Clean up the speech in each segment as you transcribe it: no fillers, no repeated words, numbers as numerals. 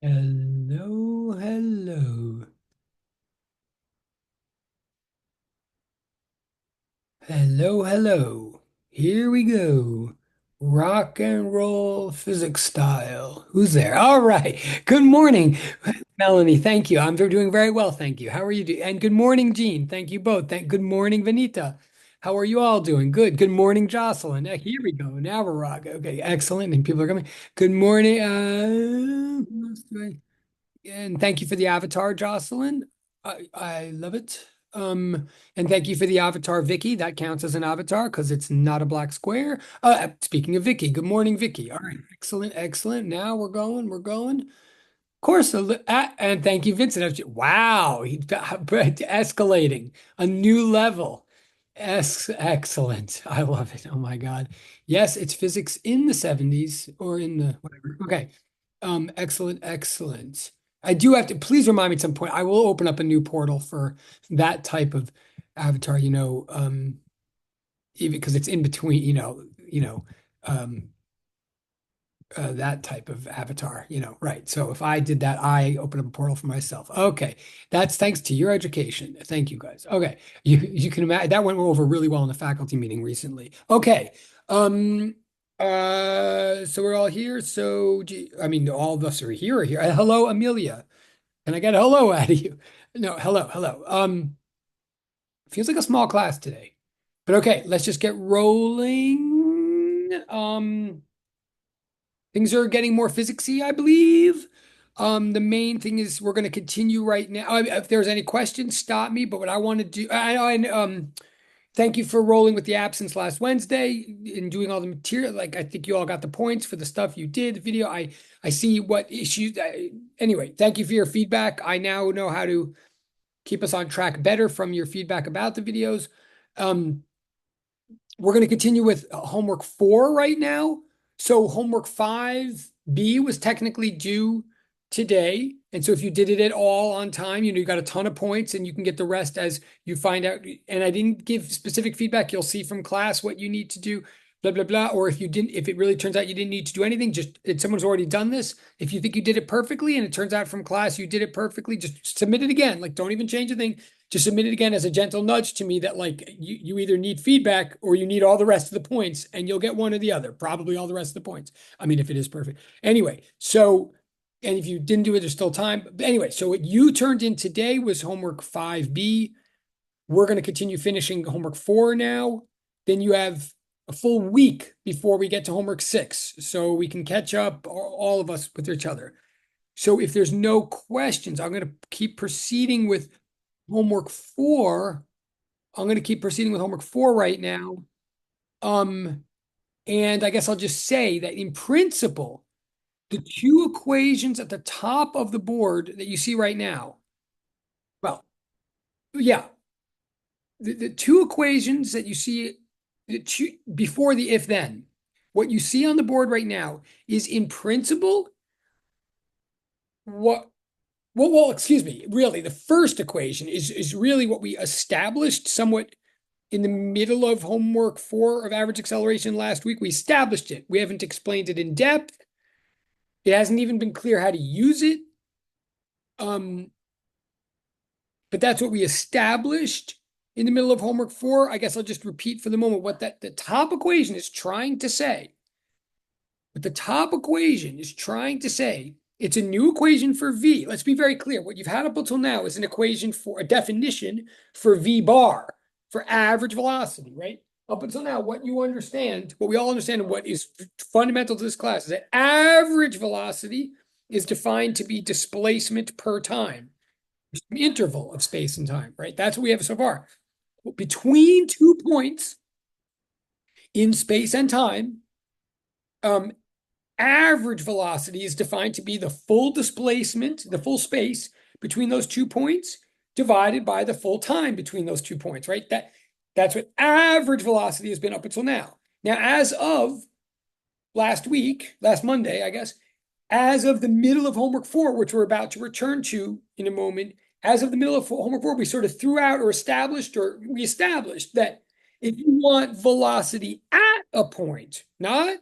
Hello, hello. Hello, hello. Here we go. Rock and roll physics style. Who's there? All right. Good morning, Melanie. Thank you. I'm doing very well, thank you. How are you doing? And good morning, Jean. Thank you both. Good morning, Vanita. How are you all doing? Good. Good morning, Jocelyn. Here we go. Now we're rock. Okay, excellent. And people are coming. Good morning. Who else do I- And thank you for the avatar, Jocelyn. I love it. And thank you for the avatar, Vicky. That counts as an avatar because it's not a black square. Speaking of Vicky, good morning, Vicky. All right, excellent, excellent. Now we're going, we're going. Of course, and thank you, Vincent. Wow, escalating a new level. Excellent. I love it. Oh my God. Yes, it's physics in the 70s or in the whatever. Okay. Excellent, excellent. I do have to please remind me at some point. I will open up a new portal for that type of avatar, even because it's in between, um, that type of avatar, right. So if I did that, I open up a portal for myself. Okay. That's thanks to your education. Thank you guys. Okay. You can imagine that went over really well in the faculty meeting recently. Okay. Um, so we're all here. So, I mean, all of us are here. Hello, Amelia. Can I get a hello out of you? No, hello, hello. Feels like a small class today. But okay, let's just get rolling. Things are getting more physicsy, I believe. The main thing is we're going to continue right now. If there's any questions, stop me. But what I want to do, thank you for rolling with the absence last Wednesday and doing all the material. Like I think you all got the points for the stuff you did, the video. I see what issues. Anyway, thank you for your feedback. I now know how to keep us on track better from your feedback about the videos. Um, we're going to continue with homework 4 right now. So homework 5B was technically due today. And so if you did it at all on time, you got a ton of points and you can get the rest as you find out. And I didn't give specific feedback. You'll see from class what you need to do, blah, blah, blah. Or if it really turns out you didn't need to do anything, just if someone's already done this. If you think you did it perfectly and it turns out from class you did it perfectly, just submit it again. Like don't even change a thing, just submit it again as a gentle nudge to me that like you either need feedback or you need all the rest of the points and you'll get one or the other, probably all the rest of the points. I mean, if it is perfect. Anyway, so, and if you didn't do it, there's still time. But anyway, so what you turned in today was homework 5B. We're going to continue finishing homework 4 now. Then you have a full week before we get to homework 6. So we can catch up, all of us, with each other. So if there's no questions, I'm going to keep proceeding with homework 4. I'm going to keep proceeding with homework 4 right now. Um, and I guess I'll just say that in principle, the two equations at the top of the board that you see right now, well, yeah, the two equations that you see before the if then, what you see on the board right now is in principle what excuse me, really, the first equation is really what we established somewhat in the middle of homework 4 of average acceleration last week. We established it. We haven't explained it in depth. It hasn't even been clear how to use it. Um, but that's what we established in the middle of homework 4. I guess I'll just repeat for the moment what the top equation is trying to say. What the top equation is trying to say, it's a new equation for V. Let's be very clear. What you've had up until now is an equation for a definition for V bar, for average velocity, right? Up until now, what you understand, what we all understand, and what is fundamental to this class is that average velocity is defined to be displacement per time, interval of space and time, right? That's what we have so far. Between 2 points in space and time, um, average velocity is defined to be the full displacement, the full space between those 2 points divided by the full time between those 2 points, right? That's what average velocity has been up until now. Now, as of last Monday, I guess, as of the middle of homework 4, which we're about to return to in a moment, as of the middle of homework 4, we sort of threw out we established that if you want velocity at a point, not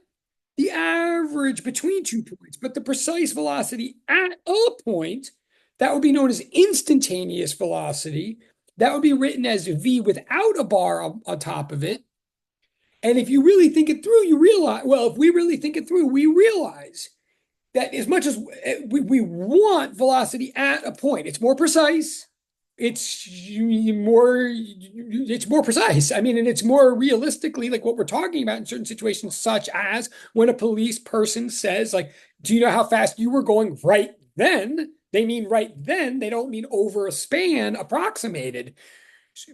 the average between 2 points, but the precise velocity at a point, that would be known as instantaneous velocity. That would be written as v without a bar on top of it. And if you really think it through, you realize, well, if we really think it through, we realize that as much as we want velocity at a point, it's more precise. It's more precise. I mean, and it's more realistically like what we're talking about in certain situations, such as when a police person says, like, do you know how fast you were going right then? They mean right then. They don't mean over a span approximated.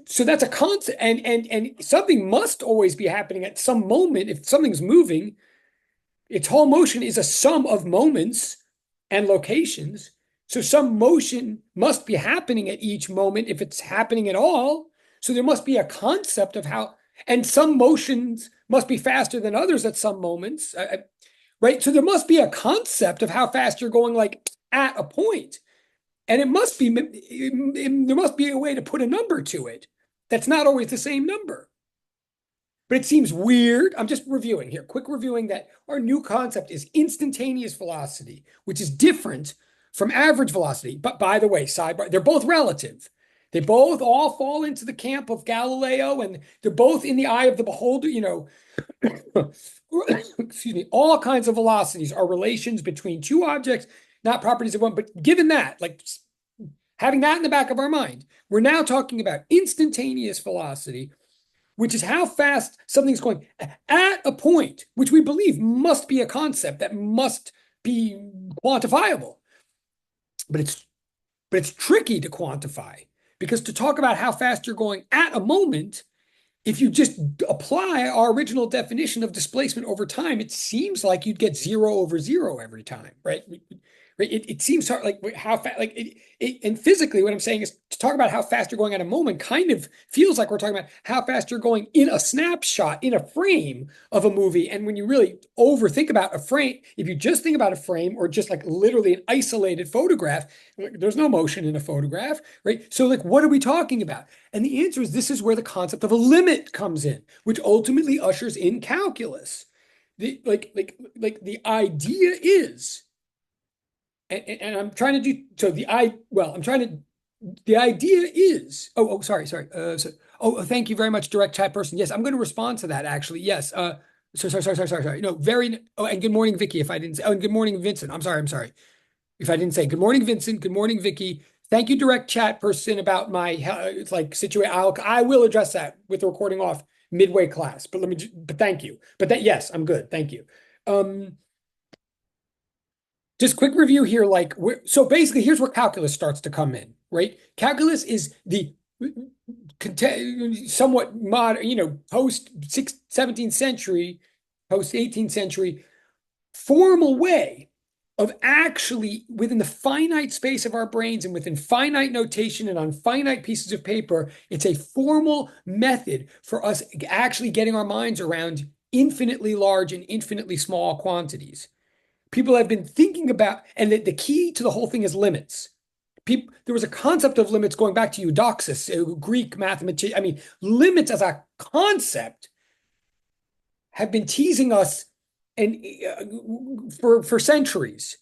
So that's a concept, and something must always be happening at some moment. If something's moving, its whole motion is a sum of moments and locations. So some motion must be happening at each moment if it's happening at all. So there must be a concept of how, and some motions must be faster than others at some moments, right? So there must be a concept of how fast you're going, like at a point. And there must be a way to put a number to it. That's not always the same number. But it seems weird. I'm just reviewing here, quick reviewing that our new concept is instantaneous velocity, which is different from average velocity. But by the way, sidebar, they're both relative. They both all fall into the camp of Galileo, and they're both in the eye of the beholder. Excuse me, all kinds of velocities are relations between two objects, not properties of one. But given that, like having that in the back of our mind, we're now talking about instantaneous velocity, which is how fast something's going at a point, which we believe must be a concept that must be quantifiable. But it's tricky to quantify, because to talk about how fast you're going at a moment, if you just apply our original definition of displacement over time, it seems like you'd get 0/0 every time, right? It seems hard, like how fast, and physically, what I'm saying is to talk about how fast you're going at a moment kind of feels like we're talking about how fast you're going in a snapshot, in a frame of a movie. And when you really overthink about a frame, if you just think about a frame or just like literally an isolated photograph, there's no motion in a photograph, right? So like, what are we talking about? And the answer is this is where the concept of a limit comes in, which ultimately ushers in calculus. The idea is, and I'm trying to do so. The idea is. Sorry. Thank you very much, direct chat person. Yes, I'm going to respond to that actually. Yes. Sorry. No, very. Oh, and good morning, Vicky. If I didn't say. Oh, and good morning, Vincent. I'm sorry. If I didn't say good morning, Vincent. Good morning, Vicky. Thank you, direct chat person, about my it's like situation. I will address that with the recording off midway class. But thank you. But yes, I'm good. Thank you. Just quick review here. So basically, here's where calculus starts to come in, right? Calculus is the somewhat modern, post 17th century, post 18th century formal way of actually, within the finite space of our brains and within finite notation and on finite pieces of paper, it's a formal method for us actually getting our minds around infinitely large and infinitely small quantities. People have been thinking about, and the key to the whole thing is limits. There was a concept of limits going back to Eudoxus, a Greek mathematician. I mean, limits as a concept have been teasing us for centuries.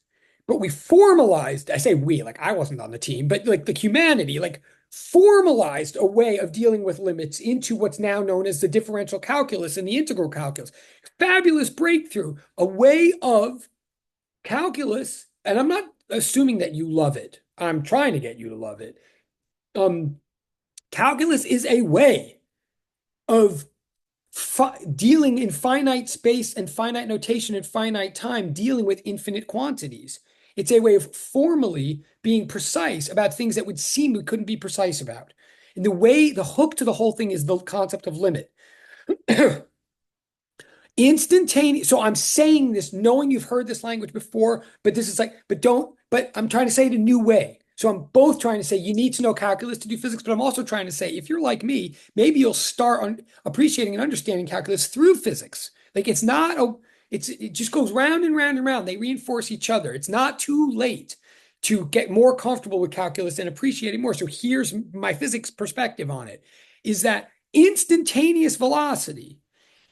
But we formalized, I say we, like I wasn't on the team, but like the humanity, like formalized a way of dealing with limits into what's now known as the differential calculus and the integral calculus. Fabulous breakthrough, a way of calculus, and I'm not assuming that you love it. I'm trying to get you to love it. Calculus is a way of dealing in finite space and finite notation and finite time, dealing with infinite quantities. It's a way of formally being precise about things that would seem we couldn't be precise about. And the hook to the whole thing is the concept of limit. Instantaneous. So I'm saying this knowing you've heard this language before, but this is like, but I'm trying to say it a new way. So I'm both trying to say you need to know calculus to do physics, but I'm also trying to say if you're like me, maybe you'll start on appreciating and understanding calculus through physics. Like it just goes round and round and round. They reinforce each other. It's not too late to get more comfortable with calculus and appreciate it more. So here's my physics perspective on it, is that instantaneous velocity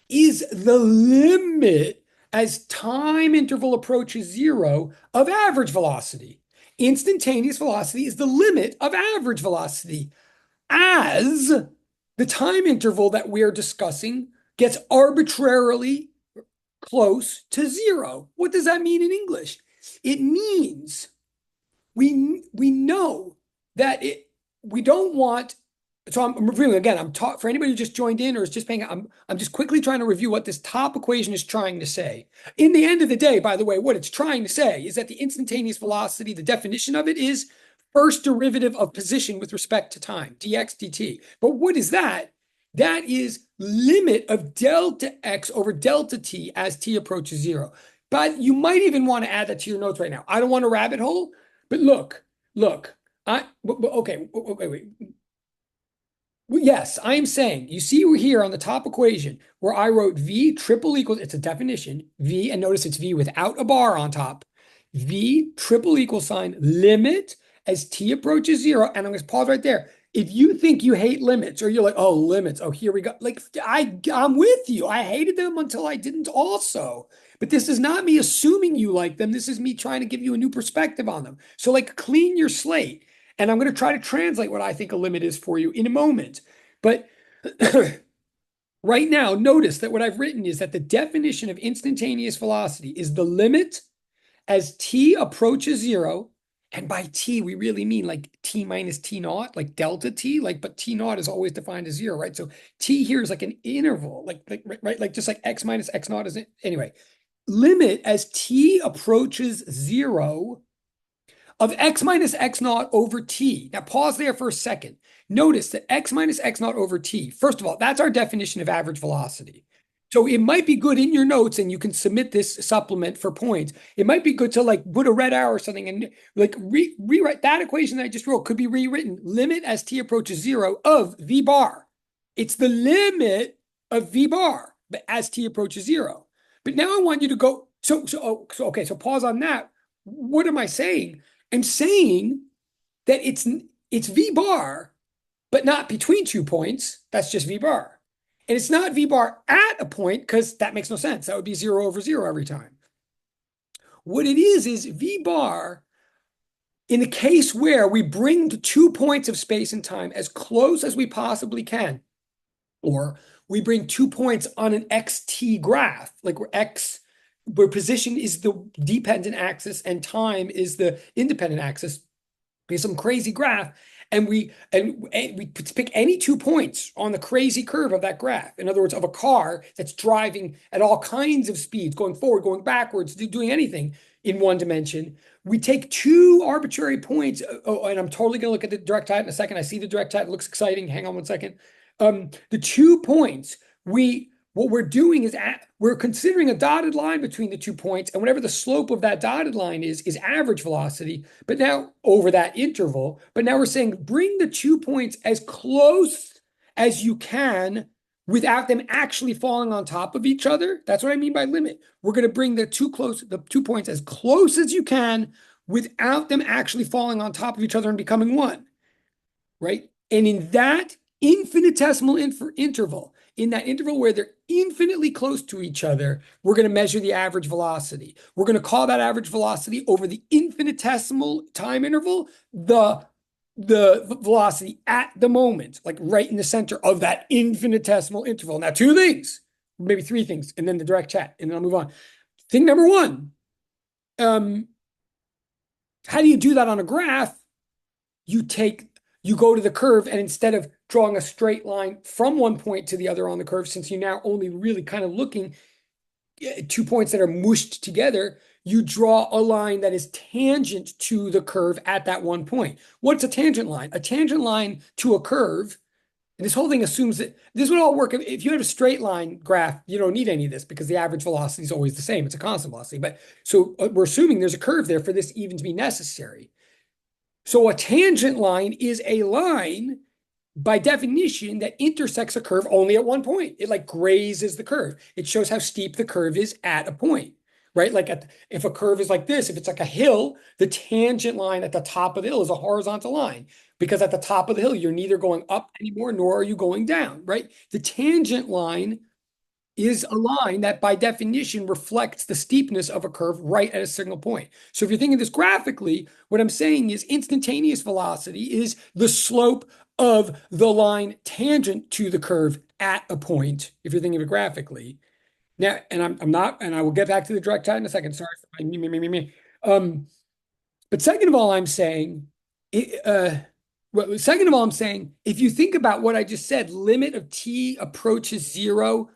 is the limit as time interval approaches zero of average velocity. Instantaneous velocity is the limit of average velocity as the time interval that we're discussing gets arbitrarily close to zero. What does that mean in English? It means we know that we don't want. So I'm reviewing again. I'm taught for anybody who just joined in or is just paying. I'm just quickly trying to review what this top equation is trying to say. In the end of the day, by the way, what it's trying to say is that the instantaneous velocity, the definition of it is first derivative of position with respect to time, dx dt. But what is that? That is limit of delta x over delta t as t approaches zero. But you might even want to add that to your notes right now. I don't want a rabbit hole, but look, okay, wait. Well, yes, I'm saying, you see here on the top equation where I wrote V triple equals, it's a definition, V, and notice it's V without a bar on top, V triple equal sign limit as t approaches zero, and I'm going to pause right there. If you think you hate limits, or you're like, oh, limits, oh, here we go. Like, I'm with you. I hated them until I didn't also. But this is not me assuming you like them. This is me trying to give you a new perspective on them. So, like, clean your slate. And I'm going to try to translate what I think a limit is for you in a moment. But right now, notice that what I've written is that the definition of instantaneous velocity is the limit as t approaches zero. And by t, we really mean like t minus t naught, like delta t, like, but t naught is always defined as zero, right? So t here is like an interval, right? Like just like x minus x naught is, anyway, limit as t approaches zero of x minus x naught over t. Now pause there for a second. Notice that x minus x naught over t, first of all, that's our definition of average velocity. So it might be good in your notes, and you can submit this supplement for points. It might be good to like put a red arrow or something and like rewrite that equation that I just wrote could be rewritten. Limit as t approaches zero of v bar. It's the limit of v bar, but as t approaches zero. But now I want you to go, okay, so pause on that. What am I saying? I'm saying that it's v bar, but not between 2 points. That's just v bar. And it's not v bar at a point because that makes no sense. That would be 0 over 0 every time. What it is v bar in the case where we bring the 2 points of space and time as close as we possibly can, or we bring 2 points on an xt graph, like where position is the dependent axis and time is the independent axis. We have some crazy graph, and we pick any 2 points on the crazy curve of that graph. In other words, of a car that's driving at all kinds of speeds, going forward, going backwards, doing anything in one dimension. We take 2 arbitrary points. Oh, and I'm totally going to look at the direct height in a second. I see the direct height. It looks exciting. Hang on one second. The 2 points, what we're doing is we're considering a dotted line between the 2 points, and whatever the slope of that dotted line is average velocity, but now over that interval. But now we're saying bring the 2 points as close as you can without them actually falling on top of each other. That's what I mean by limit. We're going to bring the 2 points as close as you can without them actually falling on top of each other and becoming one, right? And in that infinitesimal interval, in that interval where they're infinitely close to each other, we're going to measure the average velocity. We're going to call that average velocity over the infinitesimal time interval the velocity at the moment, like right in the center of that infinitesimal interval. Now, 2 things, maybe 3 things, and then the direct chat, and then I'll move on. Thing number 1, how do you do that on a graph? You go to the curve, and instead of drawing a straight line from one point to the other on the curve, since you're now only really kind of looking at 2 points that are mushed together, you draw a line that is tangent to the curve at that one point. What's a tangent line? A tangent line to a curve, and this whole thing assumes that this would all work. If you have a straight line graph, you don't need any of this because the average velocity is always the same. It's a constant velocity. But so we're assuming there's a curve there for this even to be necessary. So a tangent line is a line by definition that intersects a curve only at one point. It like grazes the curve. It shows how steep the curve is at a point, right? Like if a curve is like this, if it's like a hill, the tangent line at the top of the hill is a horizontal line because at the top of the hill, you're neither going up anymore, nor are you going down, right? The tangent line is a line that by definition reflects the steepness of a curve right at a single point. So if you're thinking this graphically, what I'm saying is instantaneous velocity is the slope of the line tangent to the curve at a point, if you're thinking of it graphically. Now, and I'm not, and I will get back to the direct tie in a second. Sorry for my me. But second of all, I'm saying, second of all, I'm saying, if you think about what I just said, limit of t approaches zero,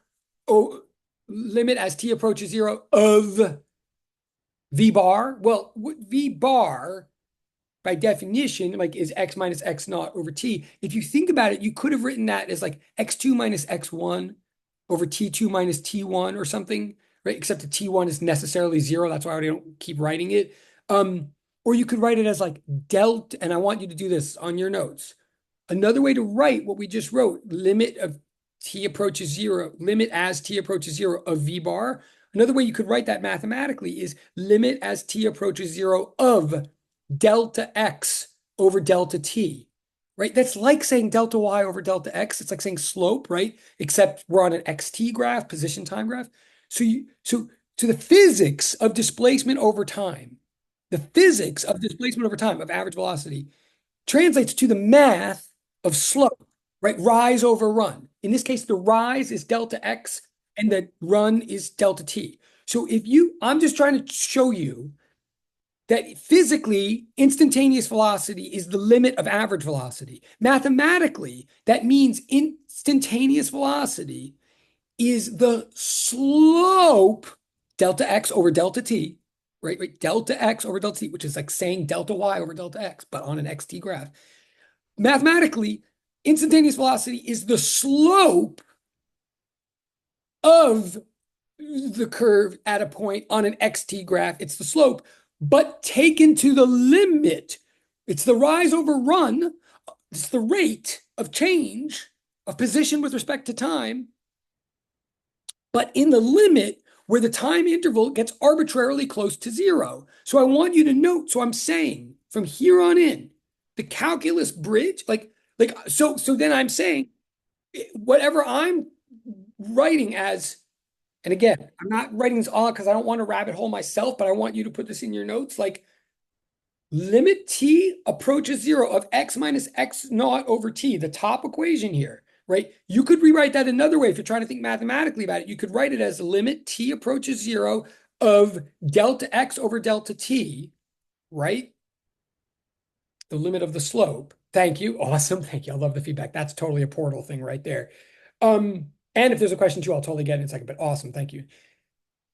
oh, limit as t approaches zero of v bar. Well, v bar by definition, like is x minus x naught over t. If you think about it, you could have written that as like x2 minus x1 over t2 minus t1 or something, right? Except the t1 is necessarily zero. That's why I don't keep writing it. Or you could write it as like delta, and I want you to do this on your notes. Another way to write what we just wrote, limit of t approaches zero, limit as t approaches zero of v bar. Another way you could write that mathematically is limit as t approaches zero of delta x over delta t, right? That's like saying delta y over delta x. It's like saying slope, right? Except we're on an xt graph, position time graph. So the physics of displacement over time, the physics of displacement over time of average velocity translates to the math of slope, right? Rise over run. In this case, the rise is delta x and the run is delta t. So I'm just trying to show you that physically, instantaneous velocity is the limit of average velocity. Mathematically, that means instantaneous velocity is the slope delta x over delta t, right? Delta x over delta t, which is like saying delta y over delta x, but on an xt graph. Mathematically, instantaneous velocity is the slope of the curve at a point on an xt graph. It's the slope, but taken to the limit. It's the rise over run. It's the rate of change of position with respect to time, but in the limit where the time interval gets arbitrarily close to zero. So I want you to note, so I'm saying from here on in, the calculus bridge, so then I'm saying whatever I'm writing as, and again, I'm not writing this all because I don't want to rabbit hole myself, but I want you to put this in your notes, like limit t approaches zero of x minus x naught over t, the top equation here, right? You could rewrite that another way if you're trying to think mathematically about it. You could write it as limit t approaches zero of delta x over delta t, right? The limit of the slope. Thank you. Awesome. Thank you. I love the feedback. That's totally a portal thing right there. And if there's a question too, I'll totally get it in a second, but awesome. Thank you.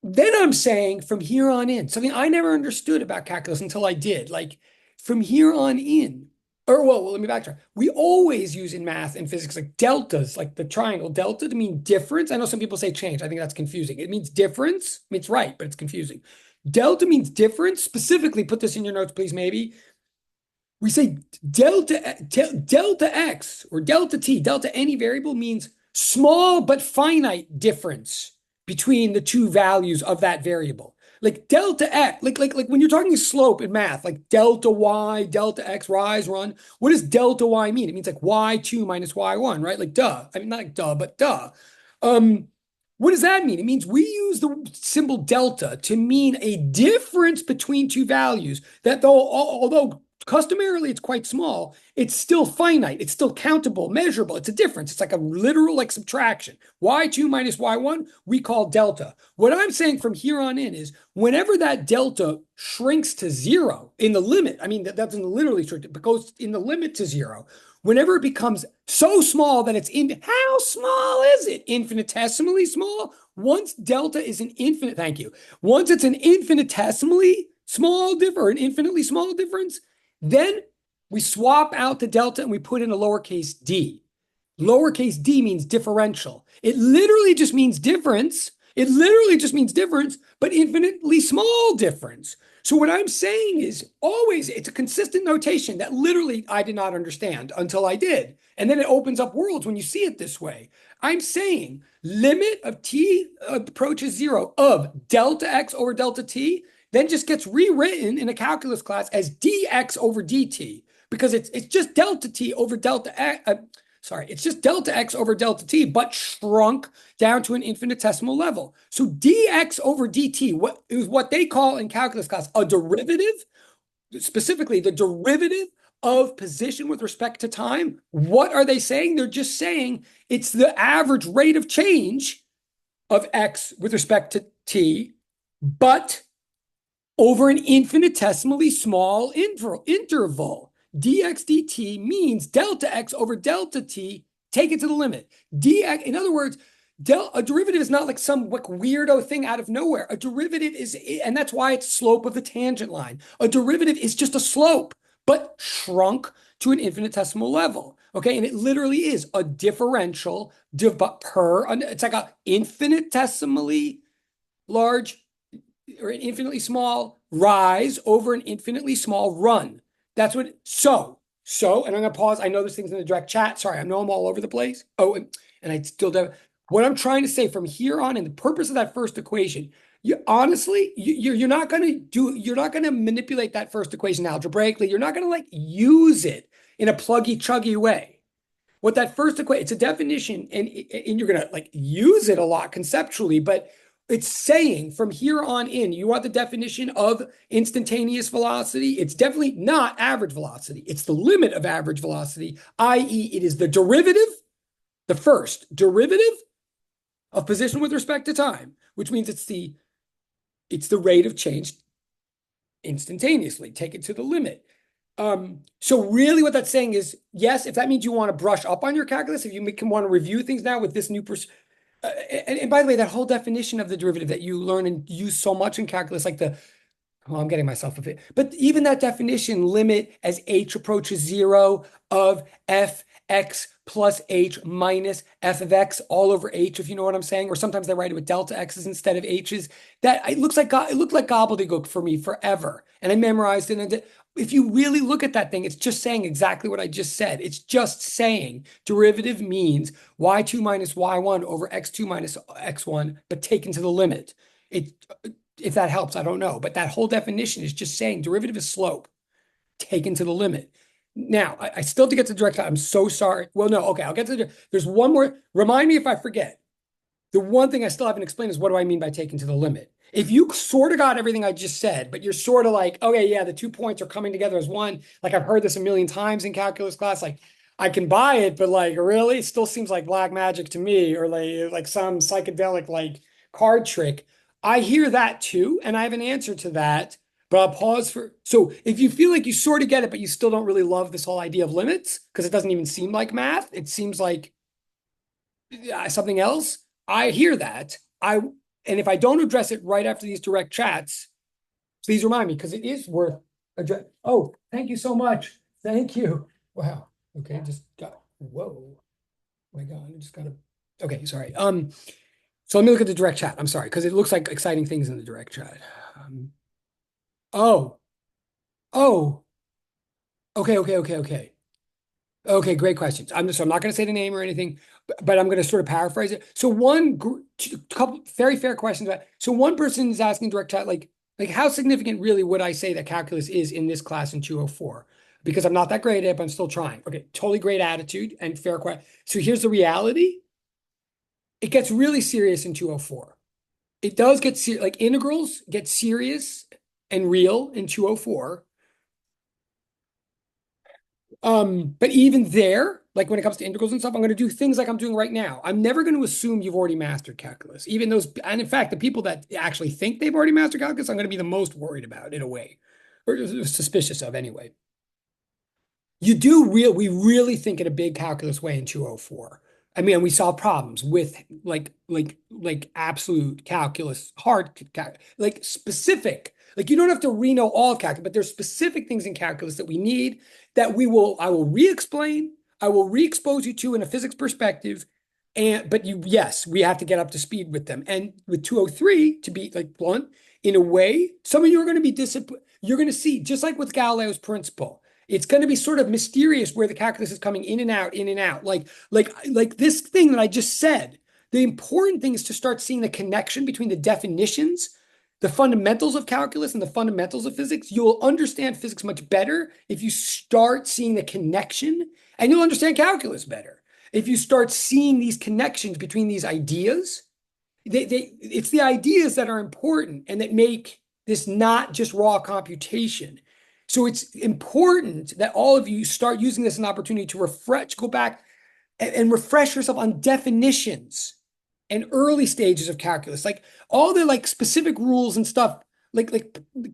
Then I'm saying from here on in, something I never understood about calculus until I did, like from here on in, or well, let me backtrack. We always use in math and physics like deltas, like the triangle delta to mean difference. I know some people say change. I think that's confusing. It means difference. I mean, it's right, but it's confusing. Delta means difference. Specifically, put this in your notes, please, maybe. We say delta x or delta t, delta any variable means small but finite difference between the two values of that variable. Like delta x, like when you're talking slope in math, like delta y, delta x, rise, run. What does delta y mean? It means like y2 minus y1, right? Like duh. I mean, not like duh, but duh. What does that mean? It means we use the symbol delta to mean a difference between two values that although customarily it's quite small, it's still finite, it's still countable, measurable. It's a difference. It's like a literal like subtraction. Y2 minus y1 we call delta. What I'm saying from here on in is whenever that delta shrinks to zero in the limit, I mean that doesn't literally shrink, it goes in the limit to zero. Whenever it becomes so small that it's how small is it? Infinitesimally small. Once delta is an infinite, thank you. Once it's an infinitesimally small difference, or an infinitely small difference, then we swap out the delta and we put in a lowercase d. Lowercase d means differential. It literally just means difference. It literally just means difference, but infinitely small difference. So what I'm saying is always, it's a consistent notation that literally I did not understand until I did. And then it opens up worlds when you see it this way. I'm saying limit of t approaches zero of delta x over delta t then just gets rewritten in a calculus class as dx over dt because it's just delta t over delta x. sorry, it's just delta x over delta t, but shrunk down to an infinitesimal level. So dx over dt, what is what they call in calculus class a derivative, specifically the derivative of position with respect to time. What are they saying? They're just saying it's the average rate of change of x with respect to t, but over an infinitesimally small interval. Dx dt means delta x over delta t, take it to the limit. Dx, in other words, a derivative is not like some like weirdo thing out of nowhere. A derivative is, and that's why it's slope of the tangent line. A derivative is just a slope, but shrunk to an infinitesimal level. Okay, and it literally is a differential it's like a infinitesimally large or an infinitely small rise over an infinitely small run. That's what, and I'm going to pause. I know there's things in the direct chat. Sorry, I know I'm all over the place. Oh, and I still don't. What I'm trying to say from here on, and the purpose of that first equation, you're not going to manipulate that first equation algebraically. You're not going to like use it in a pluggy chuggy way. What that first equation, it's a definition, and you're going to like use it a lot conceptually, but it's saying from here on in, you want the definition of instantaneous velocity. It's definitely not average velocity. It's the limit of average velocity, i.e., it is the derivative, the first derivative of position with respect to time, which means it's the rate of change instantaneously. Take it to the limit. So really what that's saying is, yes, if that means you want to brush up on your calculus, if you can want to review things now with this new and by the way, that whole definition of the derivative that you learn and use so much in calculus, like I'm getting myself a bit, but even that definition, limit as h approaches 0 of fx plus h minus f of x all over h, if you know what I'm saying, or sometimes they write it with delta x's instead of h's. That it looked like gobbledygook for me forever, and I memorized it. And if you really look at that thing, it's just saying exactly what I just said. It's just saying derivative means y2 minus y1 over x2 minus x1, but taken to the limit. If that helps, I don't know. But that whole definition is just saying derivative is slope taken to the limit. Now, I still have to get to direct. I'm so sorry. Well, no, okay, I'll get to there's one more. Remind me if I forget. The one thing I still haven't explained is what do I mean by taken to the limit? If you sort of got everything I just said, but you're sort of like, okay, yeah, the 2 points are coming together as one. Like I've heard this a million times in calculus class. Like I can buy it, but like really, it still seems like black magic to me, or like some psychedelic like card trick. I hear that too, and I have an answer to that. But I'll pause for. So if you feel like you sort of get it, but you still don't really love this whole idea of limits because it doesn't even seem like math, it seems like something else. I hear that. And if I don't address it right after these direct chats, please remind me because it is worth address. Oh, thank you so much. Thank you. Wow. Okay, just got whoa. Oh my God, I just got to. Okay, sorry. So let me look at the direct chat. I'm sorry because it looks like exciting things in the direct chat. Oh, oh. Okay. Okay, great questions. I'm not going to say the name or anything, but I'm going to sort of paraphrase it. So couple very fair questions about. So one person is asking direct chat, like how significant really would I say that calculus is in this class in 204? Because I'm not that great at it, but I'm still trying. Okay, totally great attitude and fair question. So here's the reality. It gets really serious in 204. It does get like integrals get serious and real in 204. But even there, like when it comes to integrals and stuff, I'm going to do things like I'm doing right now. I'm never going to assume you've already mastered calculus. And in fact, the people that actually think they've already mastered calculus, I'm going to be the most worried about in a way, or suspicious of anyway. We really think in a big calculus way in 204. I mean, we solve problems with like absolute calculus, like specific. Like you don't have to re-know all of calculus, but there's specific things in calculus that we need that I will re-explain, I will re-expose you to in a physics perspective. Yes, we have to get up to speed with them. And with 203, to be like blunt, in a way, some of you are going to be disappointed. You're going to see, just like with Galileo's principle, it's going to be sort of mysterious where the calculus is coming in and out, in and out. Like this thing that I just said. The important thing is to start seeing the connection between the definitions, the fundamentals of calculus, and the fundamentals of physics. You'll understand physics much better if you start seeing the connection, and you'll understand calculus better. if you start seeing these connections between these ideas, it's the ideas that are important and that make this not just raw computation. So it's important that all of you start using this as an opportunity to refresh, go back and refresh yourself on definitions and early stages of calculus, like all the like specific rules and stuff, like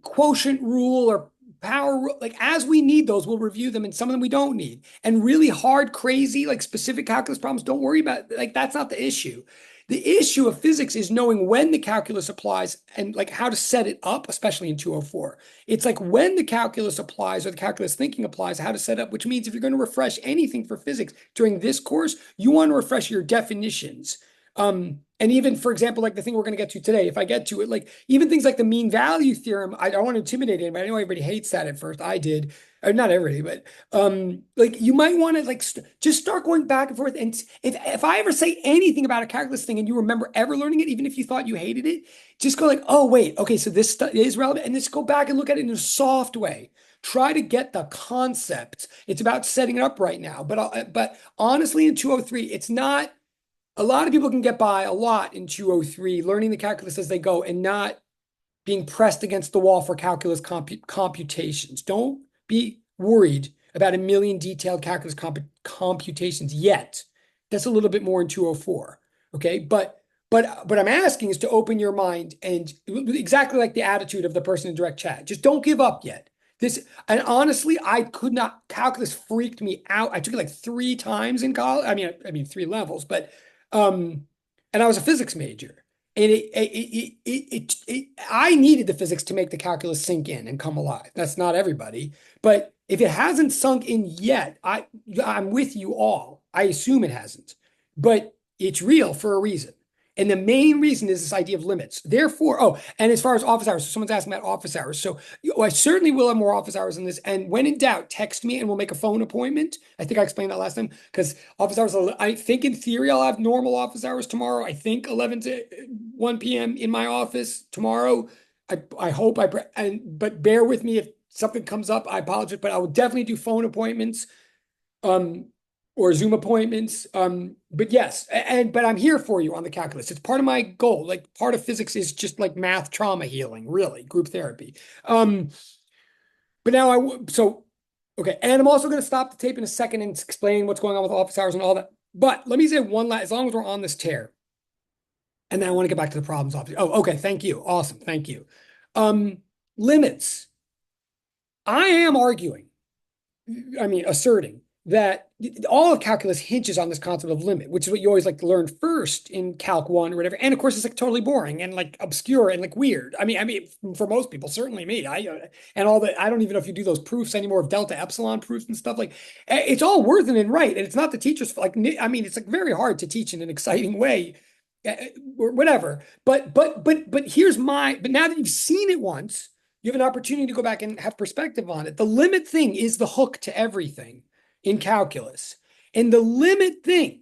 quotient rule or power rule. Like as we need those, we'll review them, and some of them we don't need. And really hard, crazy, like specific calculus problems, don't worry about. Like that's not the issue. The issue of physics is knowing when the calculus applies and like how to set it up, especially in 204. It's like when the calculus applies or the calculus thinking applies, how to set up, which means if you're going to refresh anything for physics during this course, you want to refresh your definitions. And even, for example, like the thing we're going to get to today, if I get to it, like even things like the mean value theorem, I don't want to intimidate anybody. I know everybody hates that at first. I did. Or not everybody, but like you might want to like just start going back and forth. And if I ever say anything about a calculus thing and you remember ever learning it, even if you thought you hated it, just go like, oh wait, okay, so this stuff is relevant, and just go back and look at it in a soft way. Try to get the concept. It's about setting it up right now. But honestly, in 203, it's not. A lot of people can get by a lot in 203, learning the calculus as they go and not being pressed against the wall for calculus computations. Don't be worried about a million detailed calculus computations yet. That's a little bit more in 204. Okay. But I'm asking is to open your mind, and exactly like the attitude of the person in direct chat. Just don't give up yet. And honestly, I could not. Calculus freaked me out. I took it like 3 times in college. I mean 3 levels, but and I was a physics major. And I needed the physics to make the calculus sink in and come alive. That's not everybody. But if it hasn't sunk in yet, I'm with you all. I assume it hasn't. But it's real for a reason. And the main reason is this idea of limits. Therefore, oh, and as far as office hours, so someone's asking about office hours. So I certainly will have more office hours in this. And when in doubt, text me and we'll make a phone appointment. I think I explained that last time because office hours, I think in theory, I'll have normal office hours tomorrow. I think 11 to 1 p.m. in my office tomorrow. I hope but bear with me if something comes up. I apologize, but I will definitely do phone appointments. Or Zoom appointments. But yes, but I'm here for you on the calculus. It's part of my goal. Like part of physics is just like math trauma healing, really, group therapy. But now okay. And I'm also going to stop the tape in a second and explain what's going on with office hours and all that. But let me say one last, as long as we're on this tear, and then I want to get back to the problems. Oh, okay. Thank you. Awesome. Thank you. Limits. I am asserting that all of calculus hinges on this concept of limit, which is what you always like to learn first in Calc 1 or whatever. And of course, it's like totally boring and like obscure and like weird. I mean, for most people, certainly me, and all that. I don't even know if you do those proofs anymore of delta epsilon proofs and stuff. Like it's all worth it and right. And it's not the teacher's like, I mean, it's like very hard to teach in an exciting way or whatever. But now that you've seen it once, you have an opportunity to go back and have perspective on it. The limit thing is the hook to everything in calculus. And the limit thing,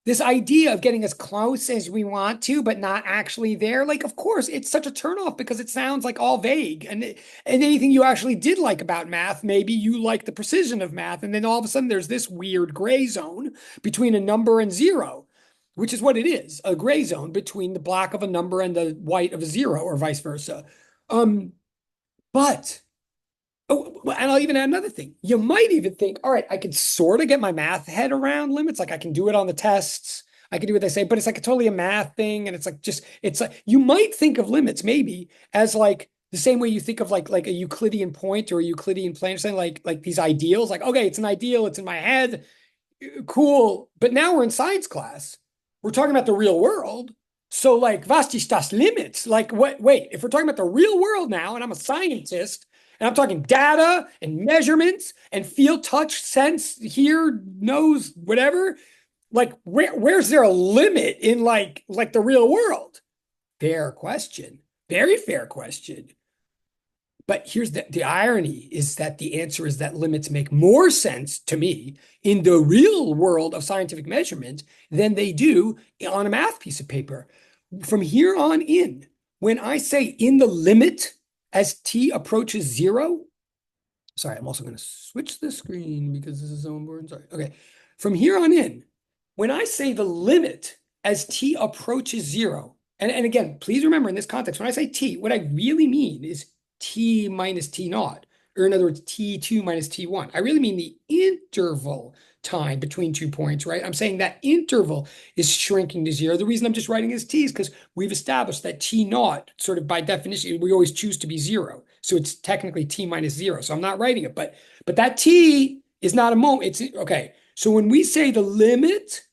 this idea of getting as close as we want to, but not actually there, like, of course, it's such a turnoff because it sounds like all vague. And anything you actually did like about math, maybe you like the precision of math. And then all of a sudden there's this weird gray zone between a number and 0, which is what it is, a gray zone between the black of a number and the white of a 0 or vice versa. But and I'll even add another thing. You might even think, all right, I could sort of get my math head around limits. Like I can do it on the tests. I can do what they say, but it's like totally a math thing. And it's like, you might think of limits maybe as like the same way you think of like a Euclidean point or a Euclidean plane or something like these ideals. Like, okay, it's an ideal. It's in my head. Cool. But now we're in science class. We're talking about the real world. So like, was ist das limits? Like, wait, if we're talking about the real world now, and I'm a scientist, and I'm talking data and measurements and feel, touch, sense, hear, nose, whatever. Like, where's there a limit in like the real world? Fair question. Very fair question. But here's the irony is that the answer is that limits make more sense to me in the real world of scientific measurement than they do on a math piece of paper. From here on in, when I say in the limit, as t approaches 0, sorry, I'm also going to switch the screen because this is so important. Sorry. Okay. From here on in, When I say the limit as t approaches zero, and again, please remember in this context, when I say t, what I really mean is t minus t naught, or in other words, t2 minus t1. I really mean the interval time between 2 points, right? I'm saying that interval is shrinking to zero. The reason I'm just writing as t is because we've established that t naught, sort of by definition, we always choose to be zero. So it's technically t minus zero. So I'm not writing it, but that t is not a moment. It's okay. So when we say the limit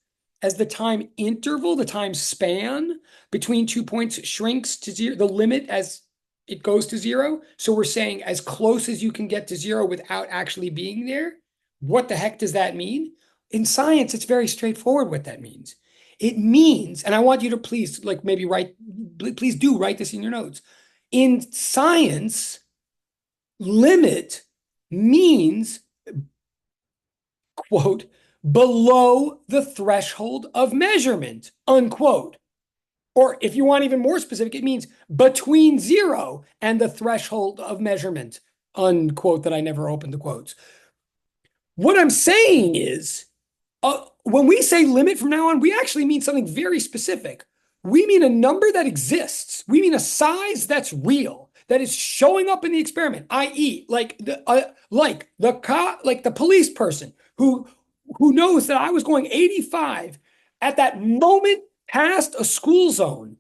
as the time interval, the time span between 2 points shrinks to zero, the limit as it goes to zero. So we're saying as close as you can get to zero without actually being there. What the heck does that mean? In science, it's very straightforward what that means. It means, and I want you to please, like maybe please do write this in your notes. In science, limit means, quote, below the threshold of measurement, unquote. Or if you want even more specific, it means between zero and the threshold of measurement, unquote, that I never opened the quotes. What I'm saying is, when we say limit from now on, we actually mean something very specific. We mean a number that exists. We mean a size that's real, that is showing up in the experiment, i.e., like the police person who knows that I was going 85 at that moment past a school zone.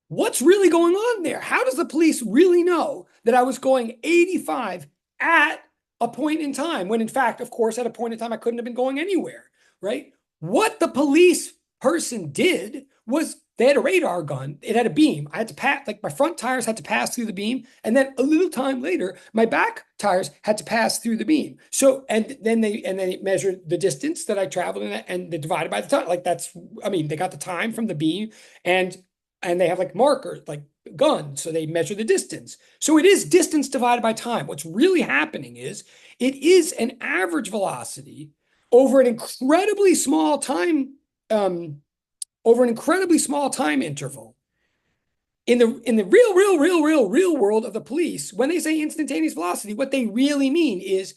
What's really going on there? How does the police really know that I was going 85 at a point in time when, in fact, of course, at a point in time, I couldn't have been going anywhere, right? What the police person did was they had a radar gun. It had a beam. I had to pass, like my front tires had to pass through the beam. And then a little time later, my back tires had to pass through the beam. So, and then they measured the distance that I traveled and they divided by the time. Like that's, I mean, they got the time from the beam and they have like markers, like guns. So they measure the distance. So it is distance divided by time. What's really happening is it is an average velocity over an incredibly small time, over an incredibly small time interval. In the real world of the police, when they say instantaneous velocity, what they really mean is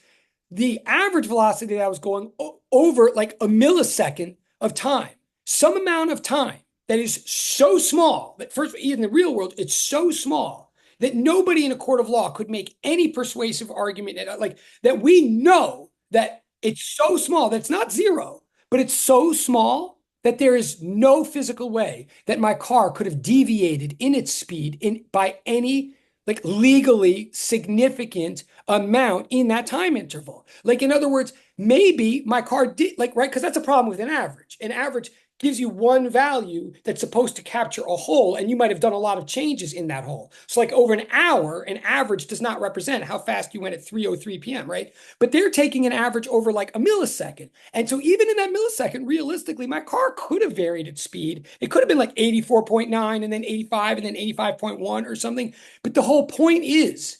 the average velocity that I was going over like a millisecond of time, some amount of time that is so small that first, in the real world, it's so small that nobody in a court of law could make any persuasive argument like that. We know that it's so small that it's not zero, but it's so small that there is no physical way that my car could have deviated in its speed by any like legally significant amount in that time interval. Like in other words, maybe my car did like, right? Because that's a problem with an average. An average gives you one value that's supposed to capture a whole, and you might have done a lot of changes in that whole. So like over an hour, an average does not represent how fast you went at 3:03 p.m., right? But they're taking an average over like a millisecond. And so even in that millisecond, realistically, my car could have varied its speed. It could have been like 84.9 and then 85 and then 85.1 or something. But the whole point is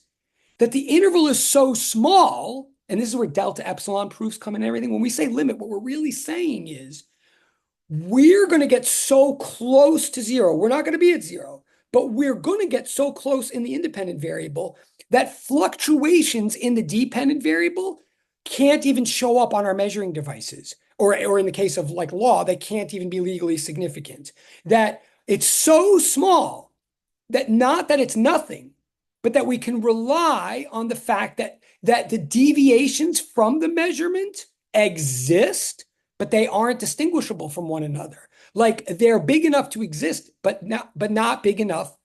that the interval is so small, and this is where delta epsilon proofs come in and everything. When we say limit, what we're really saying is we're going to get so close to zero. We're not going to be at zero, but we're going to get so close in the independent variable that fluctuations in the dependent variable can't even show up on our measuring devices. Or in the case of like law, they can't even be legally significant. That it's so small that not that it's nothing, but that we can rely on the fact that the deviations from the measurement exist, but they aren't distinguishable from one another. Like they're big enough to exist, but not big enough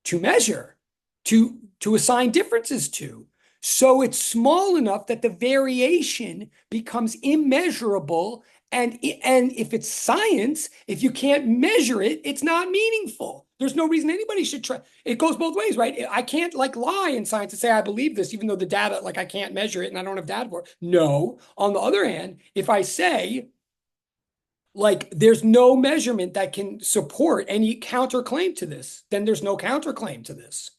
to measure, to assign differences to. So it's small enough that the variation becomes immeasurable. And if it's science, if you can't measure it, it's not meaningful. There's no reason anybody should try. It goes both ways, right? I can't like lie in science and say I believe this, even though the data, like I can't measure it and I don't have data for it. No. On the other hand, if I say like there's no measurement that can support any counterclaim to this, then there's no counterclaim to this.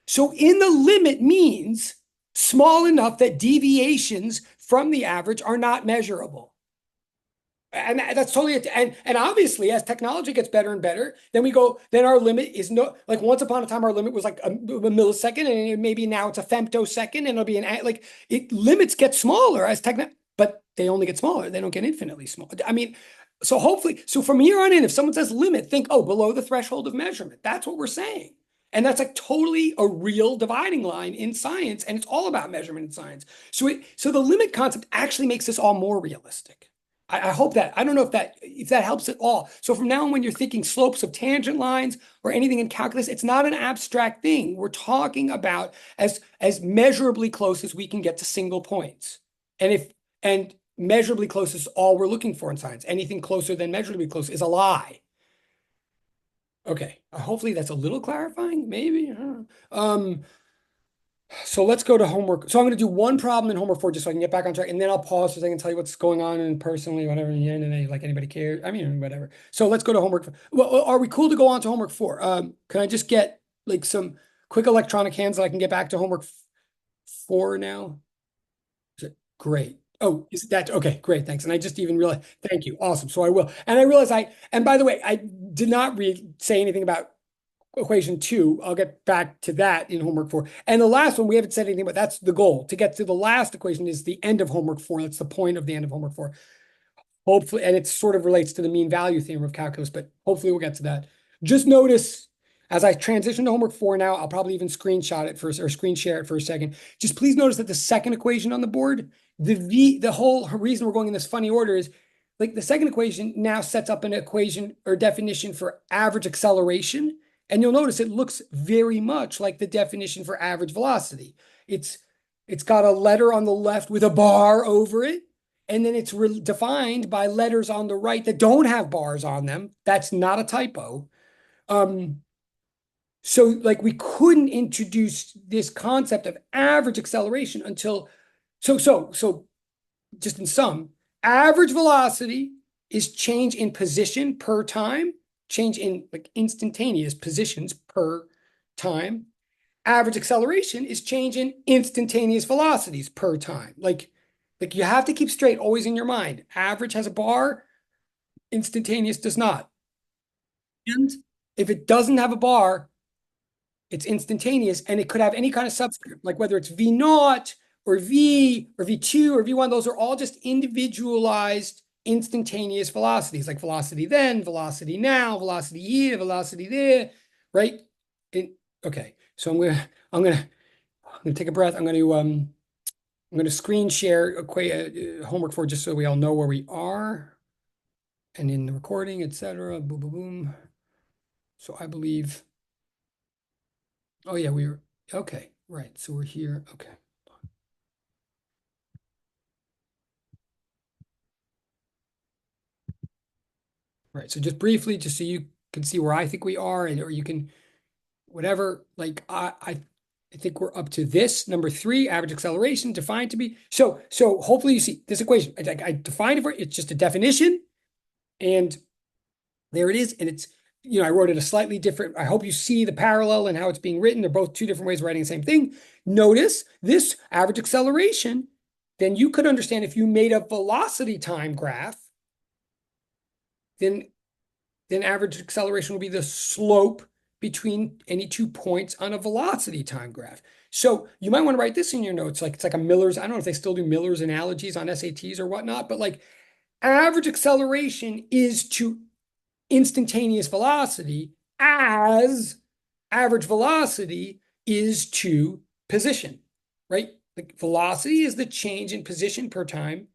So in the limit means small enough that deviations from the average are not measurable. And that's totally it. And obviously, as technology gets better and better, then our limit is no, like once upon a time, our limit was like a millisecond, and maybe now it's a femtosecond, and it'll be limits get smaller as but they only get smaller. They don't get infinitely small. I mean, so hopefully, so from here on in, if someone says limit, think, oh, below the threshold of measurement. That's what we're saying. And that's like totally a real dividing line in science, and it's all about measurement in science. So the limit concept actually makes this all more realistic. I hope that, I don't know if that helps at all. So from now on, when you're thinking slopes of tangent lines or anything in calculus, it's not an abstract thing. We're talking about as measurably close as we can get to single points. And measurably close is all we're looking for in science. Anything closer than measurably close is a lie. Okay, hopefully that's a little clarifying, maybe. I don't know. So let's go to homework. So I'm going to do one problem in homework 4 just so I can get back on track, and then I'll pause so I can tell you what's going on and personally, whatever, and like anybody cares. I mean, whatever. So let's go to homework. Well, are we cool to go on to homework 4? Can I just get like some quick electronic hands so I can get back to homework 4 now? Great. Oh, is that okay? Great, thanks. And I just even realized, thank you. Awesome. So I will. And I realize and by the way, I did not say anything about equation 2. I'll get back to that in homework 4. And the last one, we haven't said anything about. That's the goal. To get to the last equation is the end of homework 4. That's the point of the end of homework 4. Hopefully, and it sort of relates to the mean value theorem of calculus, but hopefully we'll get to that. Just notice as I transition to homework 4 now, I'll probably even screenshot it first or screen share it for a second. Just please notice that the second equation on the board, the whole reason we're going in this funny order is like the second equation now sets up an equation or definition for average acceleration. And you'll notice it looks very much like the definition for average velocity. It's got a letter on the left with a bar over it. And then it's defined by letters on the right that don't have bars on them. That's not a typo. So like we couldn't introduce this concept of average acceleration until so just in sum, average velocity is change in position per time, change in like instantaneous positions per time. Average acceleration is change in instantaneous velocities per time. Like you have to keep straight always in your mind. Average has a bar, instantaneous does not. And if it doesn't have a bar, it's instantaneous, and it could have any kind of subscript, like whether it's V naught or V or V2 or V1. Those are all just individualized instantaneous velocities, like velocity then, velocity now, velocity here, velocity there, right? Okay, so I'm gonna take a breath. I'm gonna screen share homework 4 just so we all know where we are, and in the recording, etc. Boom, boom, boom. So I believe. Oh yeah, we were okay. Right. So we're here. Okay. Right. So just briefly, just so you can see where I think we are, and or you can whatever. Like I think we're up to this number 3, average acceleration defined to be. So hopefully you see this equation. I defined it for it. It's just a definition, and there it is. And it's I wrote it a slightly different. I hope you see the parallel and how it's being written. They're both 2 different ways of writing the same thing. Notice this average acceleration. Then you could understand if you made a velocity time graph, then average acceleration will be the slope between any 2 points on a velocity time graph. So you might want to write this in your notes. Like it's like a Miller's. I don't know if they still do Miller's analogies on SATs or whatnot, but like average acceleration is to instantaneous velocity as average velocity is to position, right? Like velocity is the change in position per time.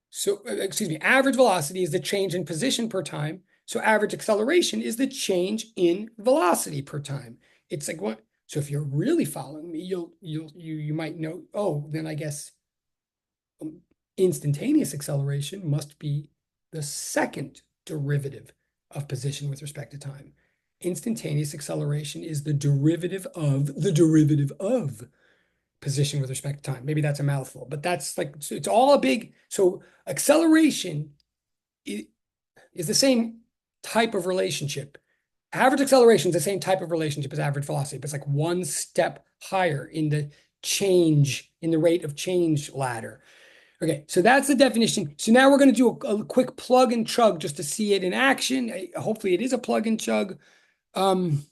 So, excuse me, average velocity is the change in position per time. So average acceleration is the change in velocity per time. It's like what? So if you're really following me, you might know, oh, then I guess instantaneous acceleration must be the second derivative of position with respect to time. Instantaneous acceleration is the derivative of position with respect to time. Maybe that's a mouthful, but that's like, so it's all a big, so acceleration is the same type of relationship. Average acceleration is the same type of relationship as average velocity, but it's like one step higher in the change, in the rate of change ladder. Okay, so that's the definition. So now we're going to do a quick plug and chug just to see it in action. Hopefully it is a plug and chug. So I'm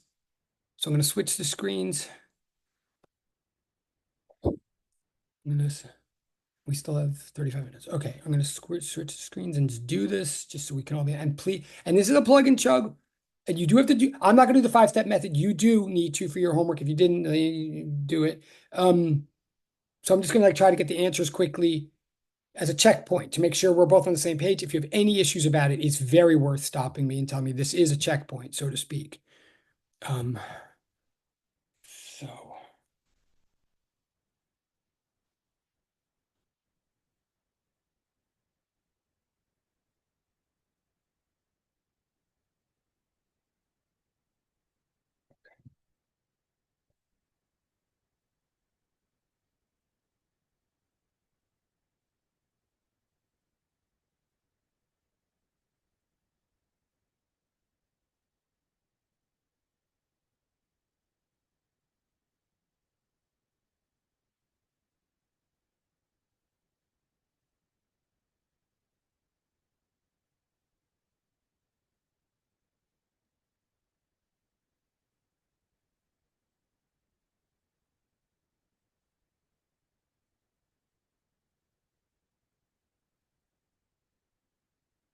going to switch the screens. We still have 35 minutes. Okay, I'm going to switch screens and just do this just so we can all be, and please, and this is a plug and chug. And you do have to do, I'm not going to do the 5-step method. You do need to for your homework. If you didn't, you do it. So I'm just going to like try to get the answers quickly as a checkpoint to make sure we're both on the same page. If you have any issues about it, it's very worth stopping me and telling me this is a checkpoint, so to speak. Um, so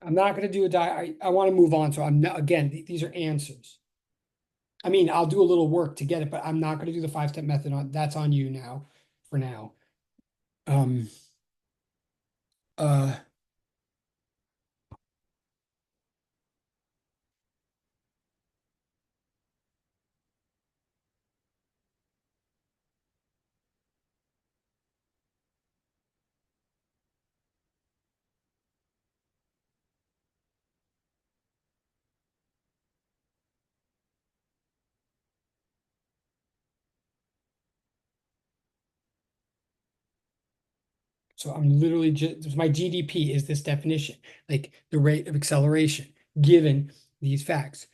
I'm not going to do a die. I want to move on. So I'm not, again, these are answers. I mean, I'll do a little work to get it, but I'm not going to do the 5-step method on that's on you now for now. Um, uh, so I'm literally just my GDP is this definition, like the rate of acceleration given these facts.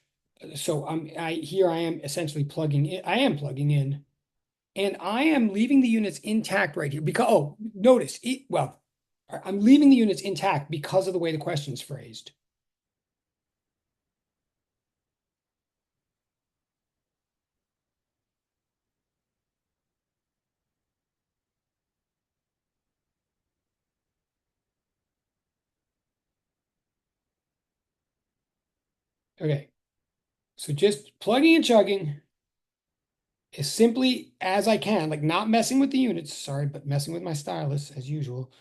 So I am essentially plugging in. I am plugging in, and I am leaving the units intact right here because notice it. Well, I'm leaving the units intact because of the way the question is phrased. Okay, so just plugging and chugging as simply as I can, like not messing with the units. Sorry, but messing with my stylus as usual.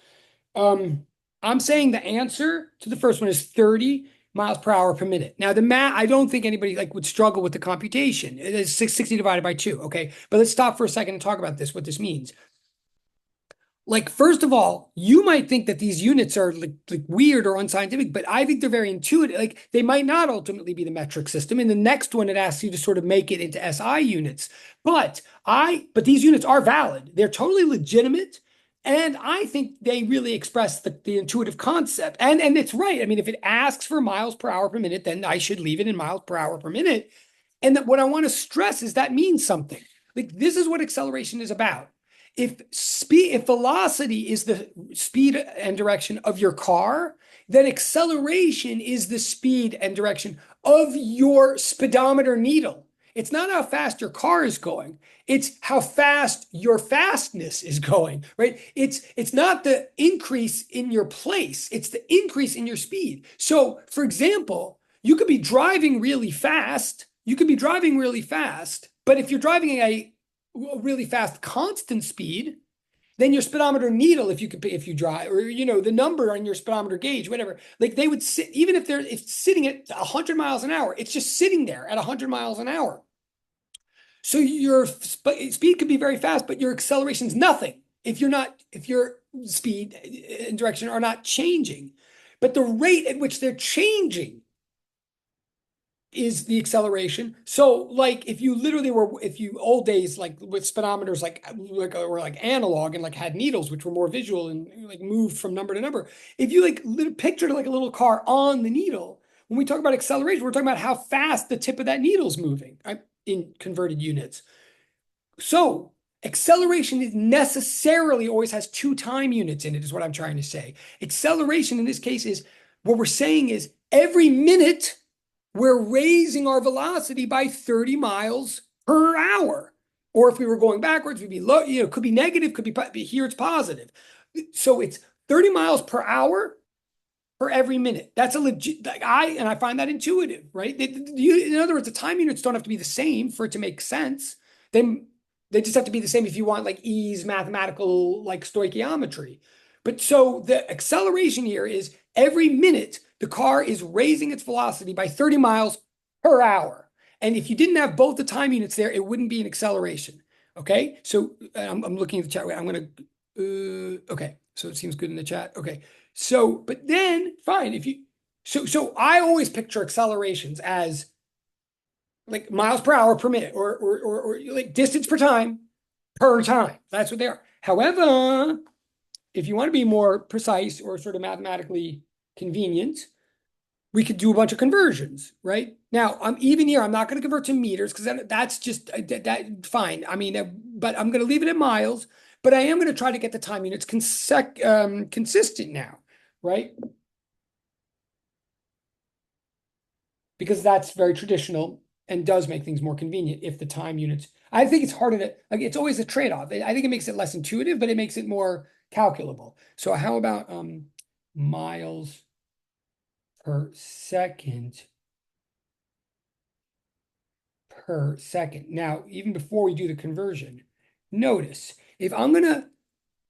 Um, I'm saying the answer to the first one is 30 miles per hour per minute. Now, the math, I don't think anybody like would struggle with the computation. It is 660 divided by 2. Okay. But let's stop for a second and talk about this, what this means. Like, first of all, you might think that these units are like weird or unscientific, but I think they're very intuitive. Like, they might not ultimately be the metric system. In the next one, it asks you to sort of make it into SI units. But these units are valid. They're totally legitimate. And I think they really express the intuitive concept. And it's right. I mean, if it asks for miles per hour per minute, then I should leave it in miles per hour per minute. And that what I want to stress is that means something. Like, this is what acceleration is about. If velocity is the speed and direction of your car, then acceleration is the speed and direction of your speedometer needle. It's not how fast your car is going. It's how fast your fastness is going, right? It's not the increase in your place. It's the increase in your speed. So, for example, you could be driving really fast. You could be driving really fast, but if you're driving at a really fast constant speed, then your speedometer needle, if you drive, or the number on your speedometer gauge, whatever, like they would sit, even if they're if sitting at 100 miles an hour, it's just sitting there at 100 miles an hour. So your speed could be very fast, but your acceleration is nothing if your speed and direction are not changing. But the rate at which they're changing is the acceleration. So like if you literally were, if you old days, like with speedometers, were like analog and like had needles, which were more visual and like moved from number to number. If you like pictured like a little car on the needle, when we talk about acceleration, we're talking about how fast the tip of that needle is moving, right, in converted units. So acceleration is necessarily always has two time units in it, is what I'm trying to say. Acceleration in this case is what we're saying is every minute we're raising our velocity by 30 miles per hour. Or if we were going backwards, we'd be low, could be negative, could be here it's positive. So it's 30 miles per hour for every minute. That's a legit, like I find that intuitive, right? In other words, the time units don't have to be the same for it to make sense. Then they just have to be the same if you want like ease mathematical like stoichiometry. But so the acceleration here is every minute the car is raising its velocity by 30 miles per hour. And if you didn't have both the time units there, it wouldn't be an acceleration. Okay. So I'm looking at the chat. I'm going to, okay. So it seems good in the chat. Okay. So, but then fine, if you so I always picture accelerations as like miles per hour per minute or like distance per time per time. That's what they are. However, if you want to be more precise or sort of mathematically convenient, we could do a bunch of conversions, right? Now, I'm even here, I'm not going to convert to meters because that's just that fine. I mean, but I'm going to leave it at miles, but I am going to try to get the time units consistent now, right? Because that's very traditional and does make things more convenient if the time units. I think it's harder to like it's always a trade-off. I think it makes it less intuitive, but it makes it more calculable. So how about miles per second per second? Now, even before we do the conversion, notice if I'm gonna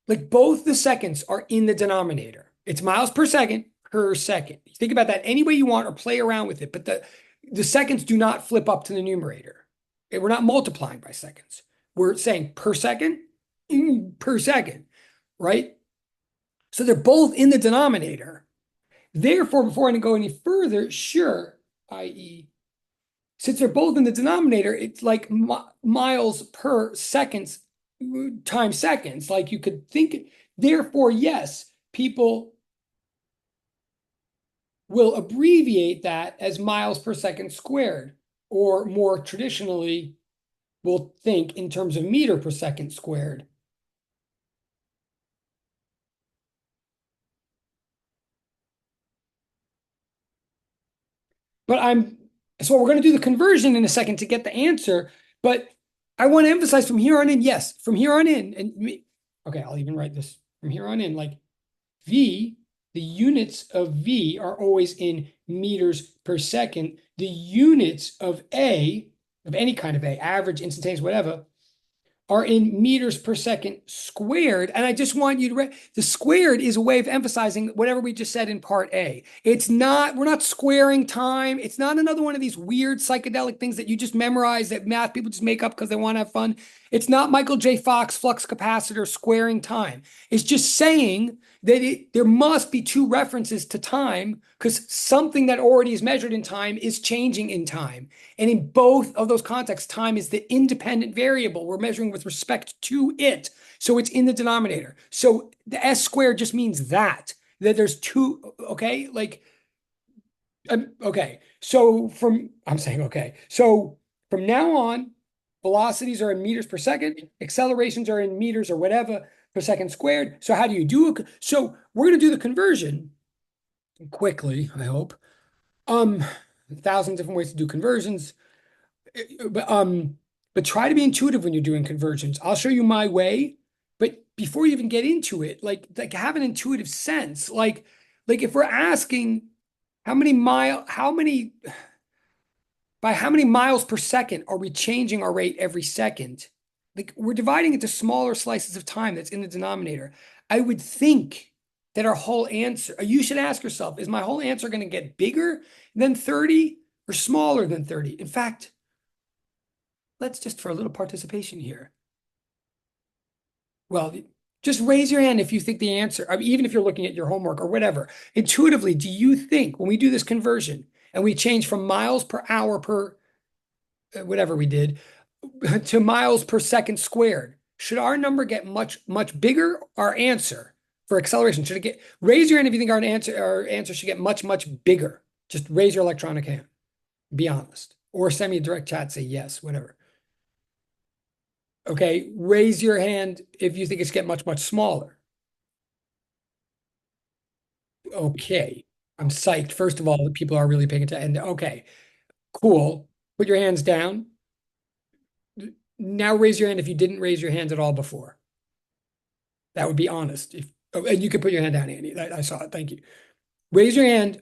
like both the seconds are in the denominator. It's miles per second per second. Think about that any way you want or play around with it, but the seconds do not flip up to the numerator. We're not multiplying by seconds. We're saying per second, per second, right? So they're both in the denominator. Therefore, before I go any further, sure, i.e., since they're both in the denominator, it's like miles per seconds times seconds. Like you could think, therefore, yes, people will abbreviate that as miles per second squared, or more traditionally, will think in terms of meter per second squared. But so we're going to do the conversion in a second to get the answer. But I want to emphasize from here on in, yes, from here on in, okay, I'll even write this from here on in, like V, the units of V are always in meters per second. The units of A, of any kind of A, average, instantaneous, whatever, are in meters per second squared. And I just want you to the squared is a way of emphasizing whatever we just said in part A. It's not, we're not squaring time. It's not another one of these weird psychedelic things that you just memorize that math people just make up because they want to have fun. It's not Michael J. Fox flux capacitor squaring time. It's just saying that there must be two references to time because something that already is measured in time is changing in time. And in both of those contexts, time is the independent variable. We're measuring with respect to it. So it's in the denominator. So the S squared just means that there's two, okay? Like, okay. So I'm saying, okay. So from now on, velocities are in meters per second, accelerations are in meters or whatever per second squared. So how do you do it? So we're going to do the conversion quickly, I hope. A thousand different ways to do conversions. But try to be intuitive when you're doing conversions. I'll show you my way, but before you even get into it, like have an intuitive sense. Like if we're asking how many by how many miles per second are we changing our rate every second? Like we're dividing into smaller slices of time that's in the denominator. I would think that our whole answer, you should ask yourself, is my whole answer going to get bigger than 30 or smaller than 30? In fact, let's just for a little participation here. Well, just raise your hand if you think the answer, I mean, even if you're looking at your homework or whatever. Intuitively, do you think when we do this conversion and we change from miles per hour per whatever we did to miles per second squared, should our number get much bigger? Our answer for acceleration should it get? Raise your hand if you think our answer should get much bigger. Just raise your electronic hand. Be honest, or send me a direct chat. Say yes, whatever. Okay, raise your hand if you think it's get much smaller. Okay, I'm psyched. First of all, that people are really paying attention. Okay, cool. Put your hands down. Now raise your hand if you didn't raise your hands at all before. That would be honest. If Oh, and you can put your hand down, Andy. I saw it. Thank you. Raise your hand.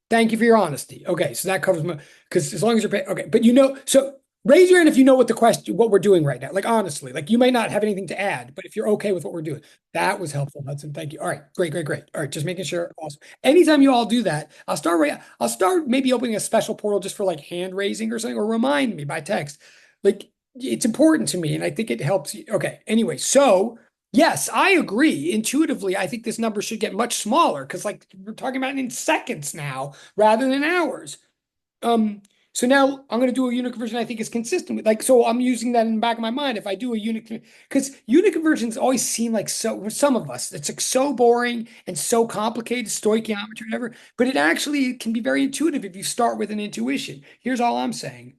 Thank you for your honesty. Okay, so that covers my because as long as you're paying. Okay, but so raise your hand if you know what the question, what we're doing right now. Like honestly, like you may not have anything to add, but if you're okay with what we're doing, that was helpful, Hudson. Thank you. All right, great, great, great. All right, just making sure. Awesome. Anytime you all do that, I'll start. I'll start maybe opening a special portal just for like hand raising or something, or remind me by text. Like it's important to me, and I think it helps you. Okay. Anyway, so. Yes, I agree. Intuitively, I think this number should get much smaller because, like, we're talking about in seconds now rather than hours. Um, so now I'm going to do a unit conversion I think is consistent with, like, so I'm using that in the back of my mind. If I do a unit, because unit conversions always seem like so, for some of us, it's like so boring and so complicated, stoichiometry, whatever, but it actually can be very intuitive if you start with an intuition. Here's all I'm saying.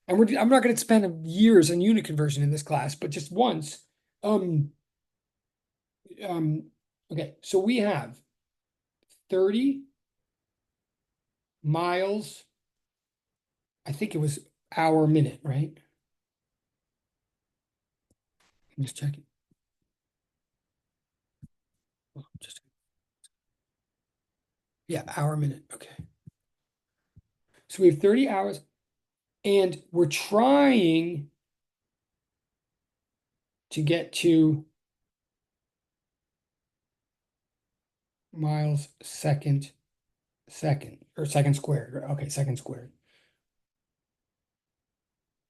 And I'm not going to spend years on unit conversion in this class, but just once. Um, um, okay, so we have 30 miles. I think it was hour minute, right? I'm just checking. Oh, just yeah, hour minute. Okay. So we have 30 hours and we're trying to get to miles second or second squared. Okay, second squared.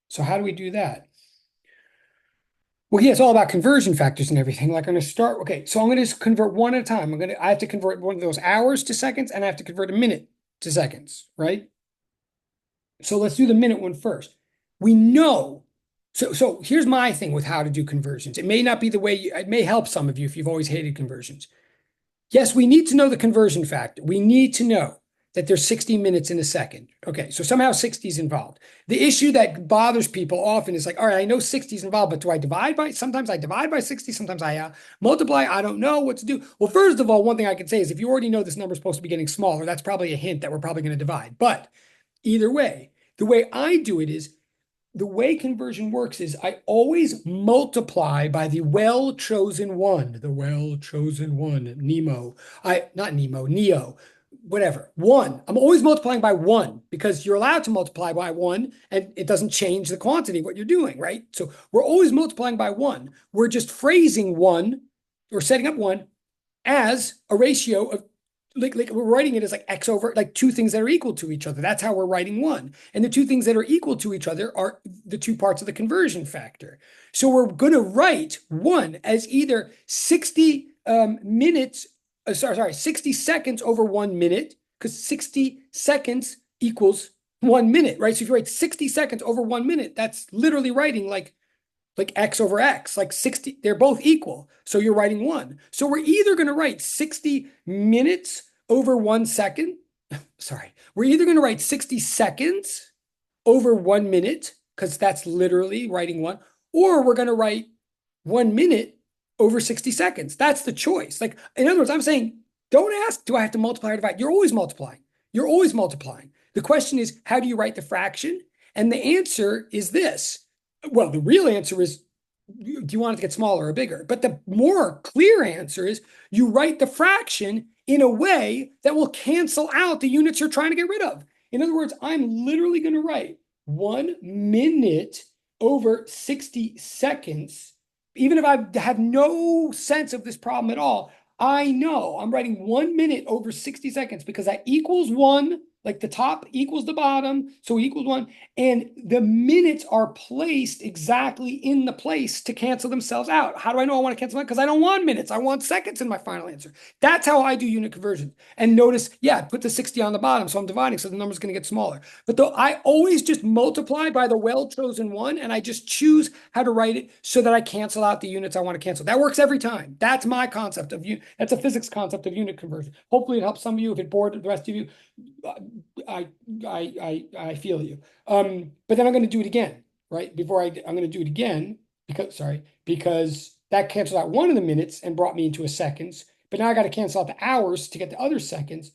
So how do we do that? Well, yeah, it's all about conversion factors and everything. Like I'm going to start. Okay, so I'm going to just convert one at a time. I have to convert one of those hours to seconds, and I have to convert a minute to seconds, right? So let's do the minute one first. We know. So here's my thing with how to do conversions. It may not be the way it may help some of you if you've always hated conversions. Yes, we need to know the conversion factor. We need to know that there's 60 minutes in a second. Okay, so somehow 60 is involved. The issue that bothers people often is like, all right, I know 60 is involved, but do I divide by? Sometimes I divide by 60, sometimes I multiply. I don't know what to do. Well, first of all, one thing I can say is if you already know this number is supposed to be getting smaller, that's probably a hint that we're probably going to divide. But either way, the way I do it is the way conversion works is I always multiply by the well-chosen one, the well-chosen one, Nemo. Not Nemo, Neo, whatever. One. I'm always multiplying by one because you're allowed to multiply by one and it doesn't change the quantity of what you're doing, right? So we're always multiplying by one. We're just phrasing one or setting up one as a ratio of like we're writing it as like x over like two things that are equal to each other. That's how we're writing one. And the two things that are equal to each other are the two parts of the conversion factor. So we're going to write one as either 60 minutes, 60 seconds over 1 minute, because 60 seconds equals 1 minute, right? So if you write 60 seconds over 1 minute, that's literally writing like x over x, like 60, they're both equal. So you're writing one. So we're either going to write 60 minutes over 1 second. Sorry. We're either going to write 60 seconds over 1 minute, because that's literally writing one, or we're going to write 1 minute over 60 seconds. That's the choice. Like, in other words, I'm saying, don't ask, do I have to multiply or divide? You're always multiplying. You're always multiplying. The question is, how do you write the fraction? And the answer is this. Well, the real answer is, do you want it to get smaller or bigger? But the more clear answer is you write the fraction in a way that will cancel out the units you're trying to get rid of. In other words, I'm literally going to write 1 minute over 60 seconds. Even if I have no sense of this problem at all, I know I'm writing 1 minute over 60 seconds because that equals one, like the top equals the bottom, so it equals one. And the minutes are placed exactly in the place to cancel themselves out. How do I know I want to cancel them out? Because I don't want minutes. I want seconds in my final answer. That's how I do unit conversion. And notice, yeah, put the 60 on the bottom. So I'm dividing, so the number's going to get smaller. But though I always just multiply by the well-chosen one, and I just choose how to write it so that I cancel out the units I want to cancel. That works every time. That's my concept of unit. That's a physics concept of unit conversion. Hopefully it helps some of you. If it bored the rest of you, I I feel you. But then I'm going to do it again, right? I'm going to do it again because that canceled out one of the minutes and brought me into a seconds. But now I got to cancel out the hours to get the other seconds.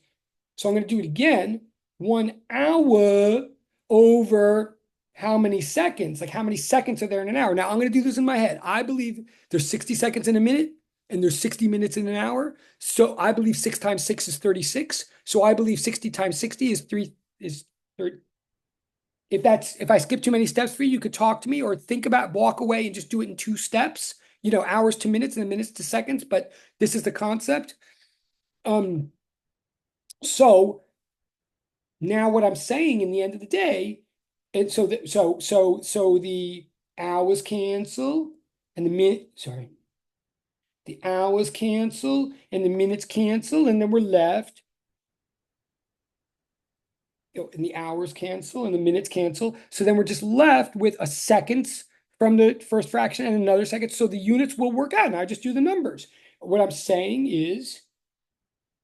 So I'm going to do it again. 1 hour over how many seconds? Like how many seconds are there in an hour? Now I'm going to do this in my head. I believe there's 60 seconds in a minute. and there's 60 minutes in an hour. So I believe 6 times 6 is 36. So I believe 60 times 60 is 3 is 30. If I skip too many steps for you, you could talk to me or think about walk away and just do it in 2 steps, hours to minutes and then minutes to seconds, but this is the concept. Um, so now what I'm saying in the end of the day, and so the hours cancel and the hours cancel and the minutes cancel, and then we're left, and the hours cancel and the minutes cancel. So then we're just left with a seconds from the first fraction and another second. So the units will work out. And I just do the numbers. What I'm saying is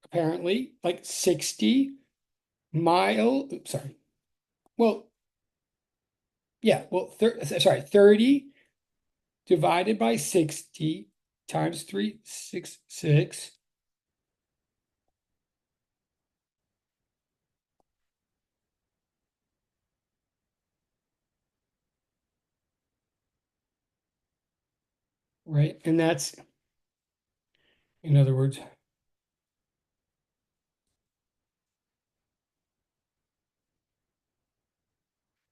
apparently like 60 mile, sorry. Well, yeah, well, 30 divided by 60 times 366. Right. And that's, in other words,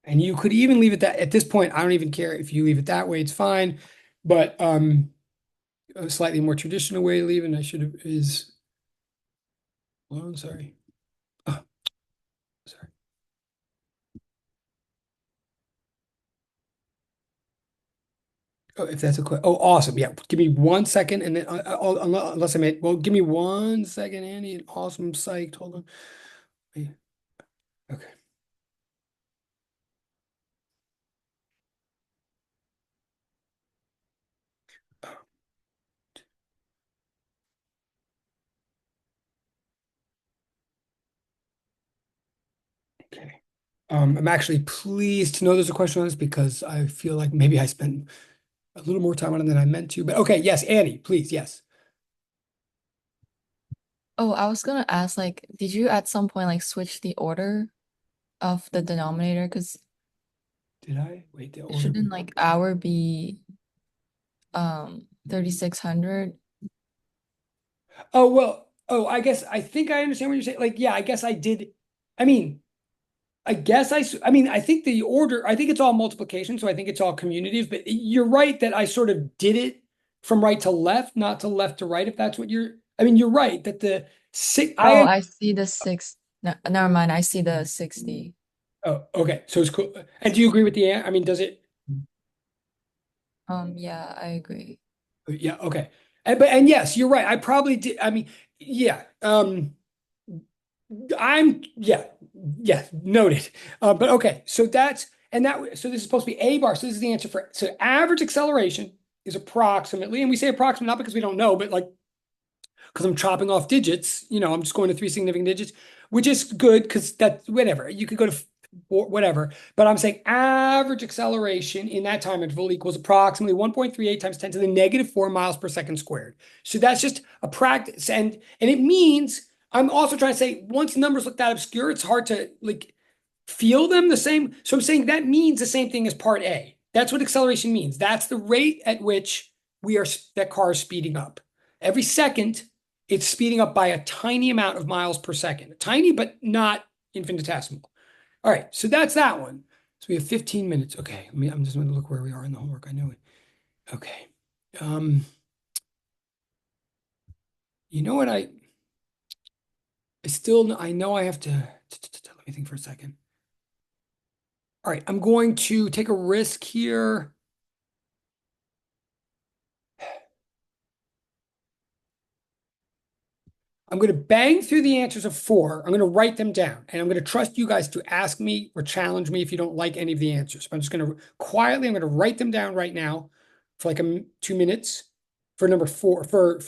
and you could even leave it that at this point. I don't even care if you leave it that way, it's fine. But a slightly more traditional way to leave, and I should have is, well, I'm sorry. Oh, sorry. Oh, if that's a quick, oh, awesome. Yeah. Give me 1 second and then unless I made, well, give me 1 second, Andy. Awesome. Psyched. Hold on. Yeah. Okay. Okay. I'm actually pleased to know there's a question on this because I feel like maybe I spent a little more time on it than I meant to. But okay, yes, Annie, please, yes. Oh, I was gonna ask, like, did you at some point like switch the order of the denominator? Because Did I? Wait, the order. shouldn't like hour be 3600? Oh, well, oh, I think I understand what you're saying. Like, yeah, I guess I did. I mean, I mean, I think the order, I think it's all multiplication, so I think it's all commutative, but you're right that I sort of did it from right to left, not to left to right, if that's what I mean, you're right that the six, Oh, I see the six. No, never mind. I see the 60. oh, okay, so it's cool. And do you agree with I mean, does it, Yeah, I agree. yeah, okay. And yes, you're right. I probably did. I mean, yeah, yeah, yeah, noted. But okay, so so this is supposed to be a bar. So this is the answer so average acceleration is approximately, and we say approximate not because we don't know, but like because I'm chopping off digits, I'm just going to three significant digits, which is good because that whatever you could go to whatever, but I'm saying average acceleration in that time interval equals approximately 1.38 times 10 to the negative 4 miles per second squared. So that's just a practice, and it means I'm also trying to say once numbers look that obscure, it's hard to like feel them the same. So I'm saying that means the same thing as part A. That's what acceleration means. That's the rate at which that car is speeding up. Every second, it's speeding up by a tiny amount of miles per second. Tiny, but not infinitesimal. All right, so that's that one. So we have 15 minutes. Okay, I'm just going to look where we are in the homework. I know it. Okay. Um, you know what I know I have to let me think for a second. All right, I'm going to take a risk here. I'm going to bang through the answers of four. I'm going to write them down, and I'm going to trust you guys to ask me or challenge me if you don't like any of the answers. I'm just going to quietly, I'm going to write them down right now for like 2 minutes for number four, for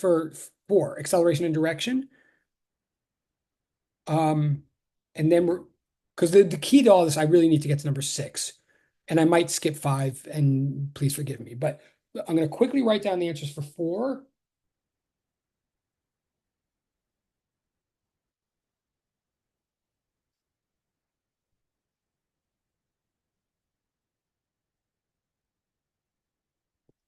four, acceleration and direction. Um, and then because the key to all this, I really need to get to number six, and I might skip five, and please forgive me, but I'm going to quickly write down the answers for four.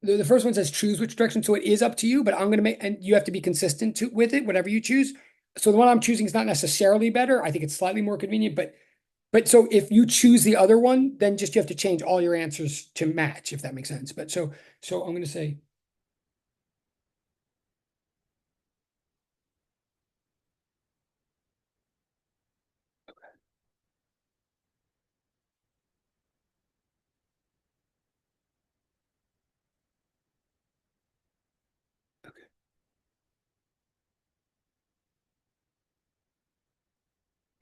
the first one says choose which direction, so it is up to you, but I'm gonna make, and you have to be consistent with it, whatever you choose. So the one I'm choosing is not necessarily better. I think it's slightly more convenient, but so if you choose the other one, then just you have to change all your answers to match, if that makes sense. But so I'm gonna say okay,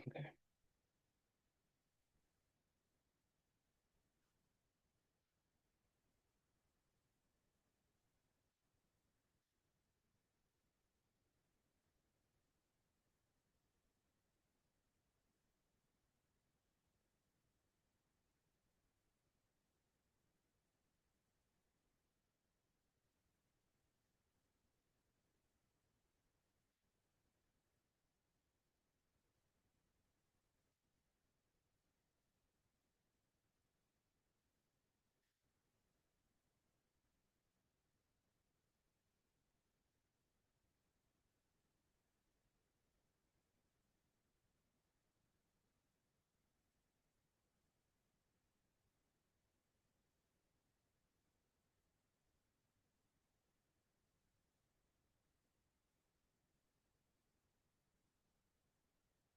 okay.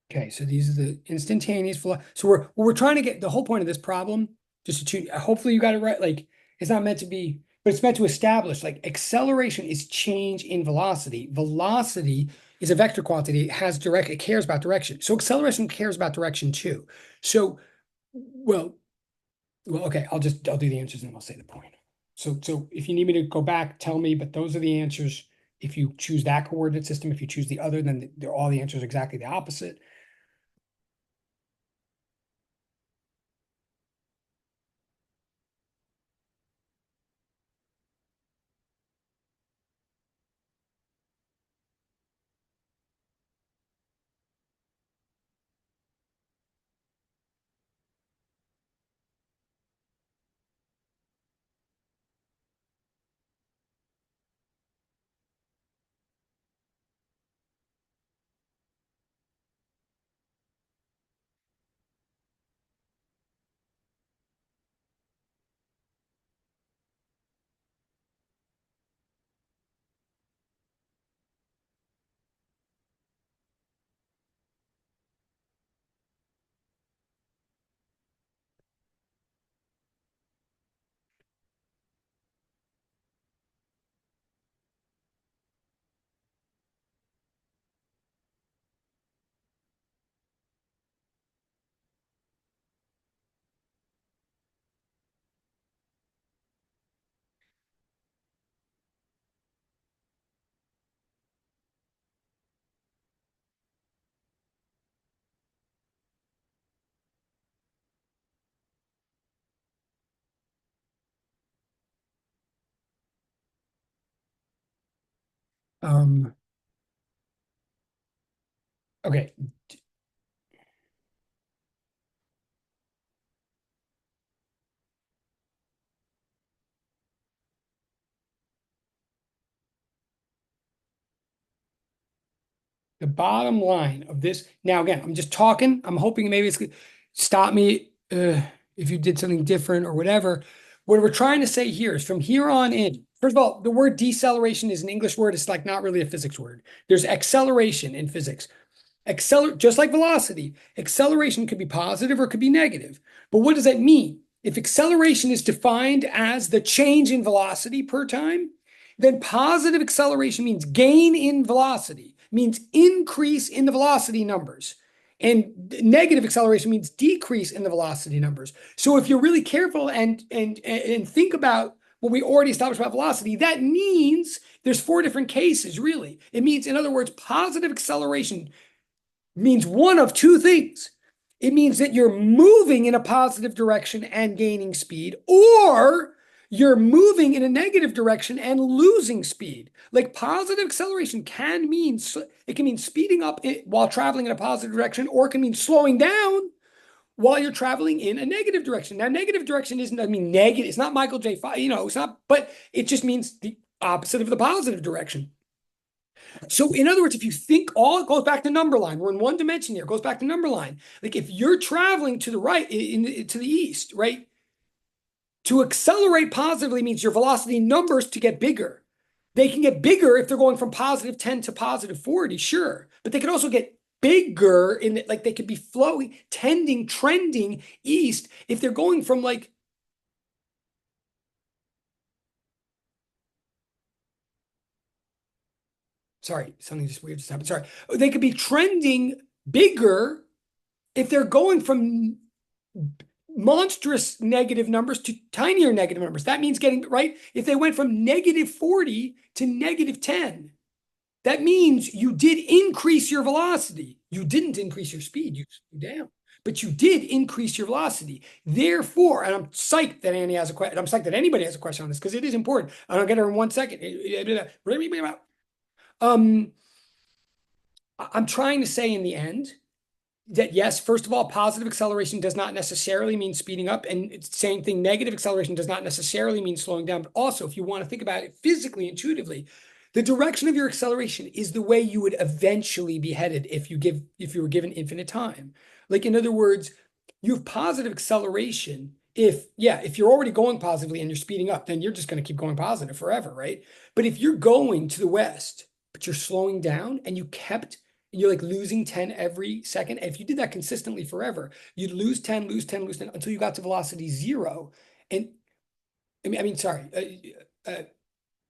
Okay, so these are the instantaneous velocity. So we're trying to get the whole point of this problem, just to choose, hopefully you got it right. Like it's not meant to be, but it's meant to establish like acceleration is change in velocity. Velocity is a vector quantity. It has direct, it cares about direction. So acceleration cares about direction too. So, well, okay, I'll do the answers and I'll say the point. So if you need me to go back, tell me, but those are the answers. If you choose that coordinate system, if you choose the other, then they're all the answers exactly the opposite. Um, okay. The bottom line of this, now again, I'm just talking. I'm hoping maybe it's stop me if you did something different or whatever. What we're trying to say here is from here on in, first of all, the word deceleration is an English word. It's like not really a physics word. There's acceleration in physics. Just like velocity, acceleration could be positive or it could be negative. But what does that mean? If acceleration is defined as the change in velocity per time, then positive acceleration means gain in velocity, means increase in the velocity numbers. And negative acceleration means decrease in the velocity numbers. So if you're really careful and think about what we already established about velocity, that means there's four different cases, really. It means, in other words, positive acceleration means one of two things. It means that you're moving in a positive direction and gaining speed, or you're moving in a negative direction and losing speed. Like positive acceleration can mean speeding up while traveling in a positive direction, or it can mean slowing down while you're traveling in a negative direction. Now, negative direction isn't, I mean, negative, it's not Michael J. 5, it's not, but it just means the opposite of the positive direction. So, in other words, if you think all it goes back to number line, we're in one dimension here, it goes back to number line. Like if you're traveling to the right, to the east, right? To accelerate positively means your velocity numbers to get bigger. They can get bigger if they're going from positive 10 to positive 40, sure. But they can also get bigger in like they could be flowing, trending east if they're going from like, sorry, something just weird just happened. Sorry. They could be trending bigger if they're going from monstrous negative numbers to tinier negative numbers. That means getting right. If they went from negative 40 to negative 10, that means you did increase your velocity. You didn't increase your speed, you slowed down, but you did increase your velocity. Therefore, and I'm psyched that Annie has a question. I'm psyched that anybody has a question on this because it is important. And I'll get her in 1 second. Um, I'm trying to say in the end that yes, first of all, positive acceleration does not necessarily mean speeding up. And it's the same thing, negative acceleration does not necessarily mean slowing down. But also, if you want to think about it physically, intuitively, the direction of your acceleration is the way you would eventually be headed if you were given infinite time. Like in other words, you have positive acceleration. If you're already going positively and you're speeding up, then you're just going to keep going positive forever, right? But if you're going to the west, but you're slowing down and you're like losing 10 every second. And if you did that consistently forever, you'd lose 10, lose 10, lose 10 until you got to velocity zero. And sorry,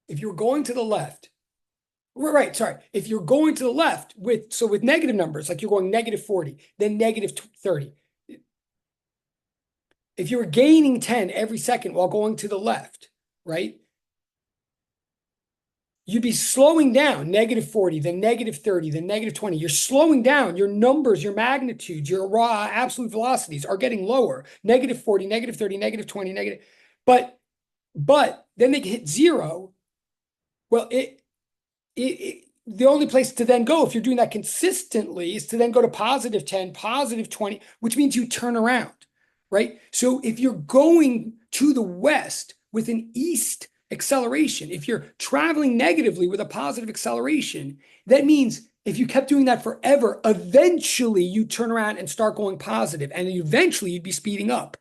if you're going to the left, right, sorry, if you're going to the left with negative numbers, like you're going negative 40, then negative 30. If you're gaining 10 every second while going to the left, right? You'd be slowing down negative 40, then negative 30, then negative 20. You're slowing down. Your numbers, your magnitudes, your raw absolute velocities are getting lower. Negative 40, negative 30, negative 20, negative. But then they hit zero. Well, the only place to then go, if you're doing that consistently, is to then go to positive 10, positive 20, which means you turn around, right? So if you're going to the west with an east acceleration, if you're traveling negatively with a positive acceleration, that means if you kept doing that forever, eventually you turn around and start going positive, and eventually you'd be speeding up.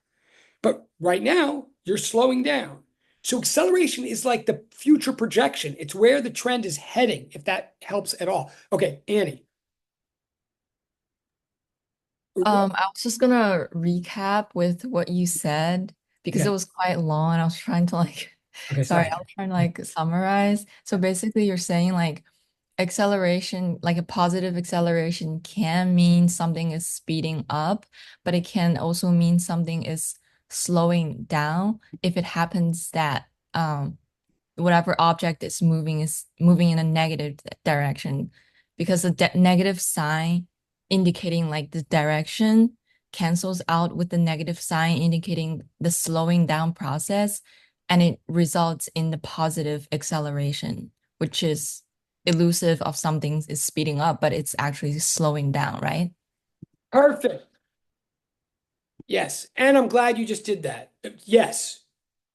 But right now, you're slowing down. So acceleration is like the future projection. It's where the trend is heading, if that helps at all. Okay, Annie. I was just gonna recap with what you said because it Okay. was quite long and I was trying to like, Okay, sorry, sorry. I was trying to like summarize. So basically, you're saying like acceleration, like a positive acceleration can mean something is speeding up, but it can also mean something is slowing down if it happens that whatever object is moving in a negative direction because the negative sign indicating like the direction cancels out with the negative sign indicating the slowing down process and it results in the positive acceleration, which is elusive of something is speeding up, but it's actually slowing down, right? Perfect. Yes. And I'm glad you just did that. Yes.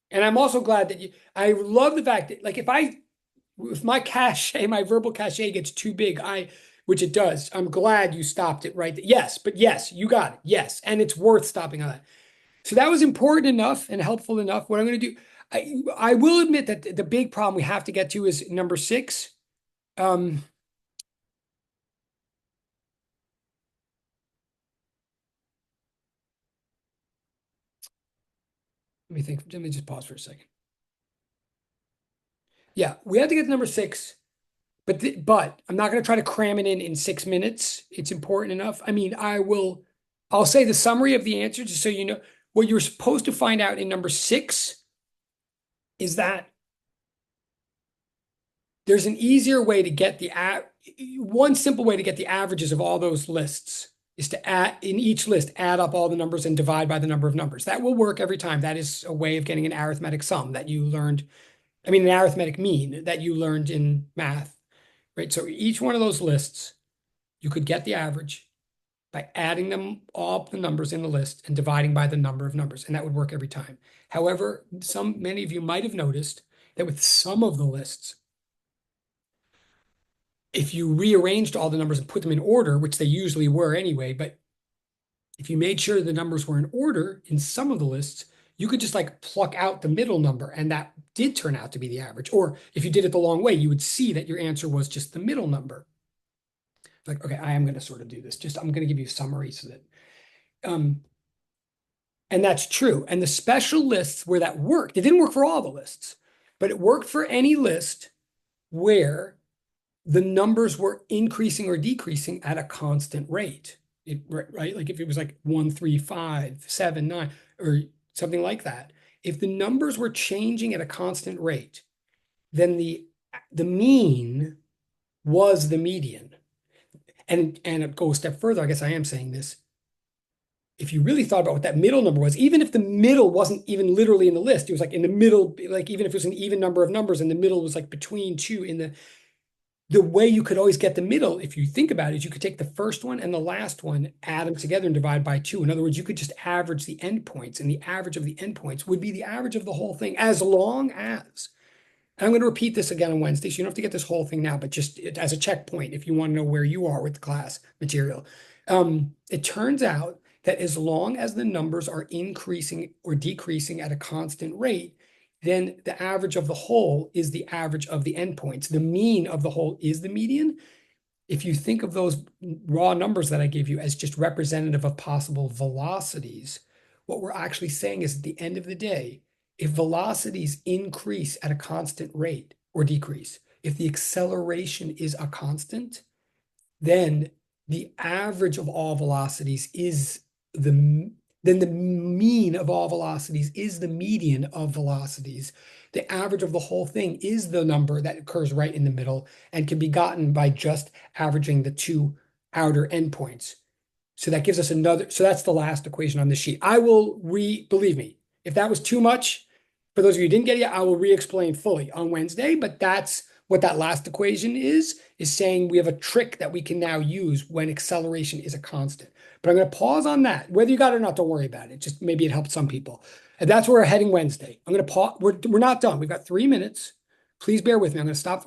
And I'm also glad that I love the fact that, like, if my cachet, my verbal cachet gets too big, which it does, I'm glad you stopped it right there. Yes, but yes, you got it. Yes. And it's worth stopping on that. So that was important enough and helpful enough. What I'm going to do, I will admit that the big problem we have to get to is number 6. Um, Let me think. Let me just pause for a second. Yeah, we have to get to number 6. But I'm not going to try to cram it in 6 minutes. It's important enough. I mean, I'll say the summary of the answer just so you know. What you're supposed to find out in number 6 is that there's an easier way to get one simple way to get the averages of all those lists is to add in each list, add up all the numbers and divide by the number of numbers. That will work every time. That is a way of getting an arithmetic sum that you learned. I mean, an arithmetic mean that you learned in math, right? So each one of those lists, you could get the average. by adding them all the numbers in the list and dividing by the number of numbers, and that would work every time. However, many of you might have noticed that with some of the lists, if you rearranged all the numbers and put them in order, which they usually were anyway, but if you made sure the numbers were in order in some of the lists, you could just like pluck out the middle number, and that did turn out to be the average. Or if you did it the long way, you would see that your answer was just the middle number. Like, okay, I am going to sort of do this. Just I'm going to give you a summary so that um, and that's true. And the special lists where that worked, it didn't work for all the lists, but it worked for any list where the numbers were increasing or decreasing at a constant rate. Right? Like if it was like 1, 3, 5, 7, 9, or something like that. If the numbers were changing at a constant rate, then the mean was the median. And it goes a step further. I guess I am saying this. If you really thought about what that middle number was, even if the middle wasn't even literally in the list, it was like in the middle, like even if it was an even number of numbers and the middle was like between two in the way you could always get the middle, if you think about it, you could take the first one and the last one, add them together and divide by 2. In other words, you could just average the endpoints, and the average of the endpoints would be the average of the whole thing, as long as, and I'm going to repeat this again on Wednesday, so you don't have to get this whole thing now, but just as a checkpoint, if you want to know where you are with the class material. It turns out that as long as the numbers are increasing or decreasing at a constant rate, then the average of the whole is the average of the endpoints. The mean of the whole is the median. If you think of those raw numbers that I gave you as just representative of possible velocities, what we're actually saying is at the end of the day, if velocities increase at a constant rate or decrease, if the acceleration is a constant, then the average of all velocities is then the mean of all velocities is the median of velocities. The average of the whole thing is the number that occurs right in the middle and can be gotten by just averaging the two outer endpoints. So that gives us another, so that's the last equation on the sheet. I will believe me, if that was too much, for those of you who didn't get it yet, I will re-explain fully on Wednesday, but that's what that last equation is saying we have a trick that we can now use when acceleration is a constant. But I'm going to pause on that. Whether you got it or not, don't worry about it. Just maybe it helped some people. And that's where we're heading Wednesday. I'm going to pause. We're not done. We've got 3 minutes. Please bear with me. I'm going to stop.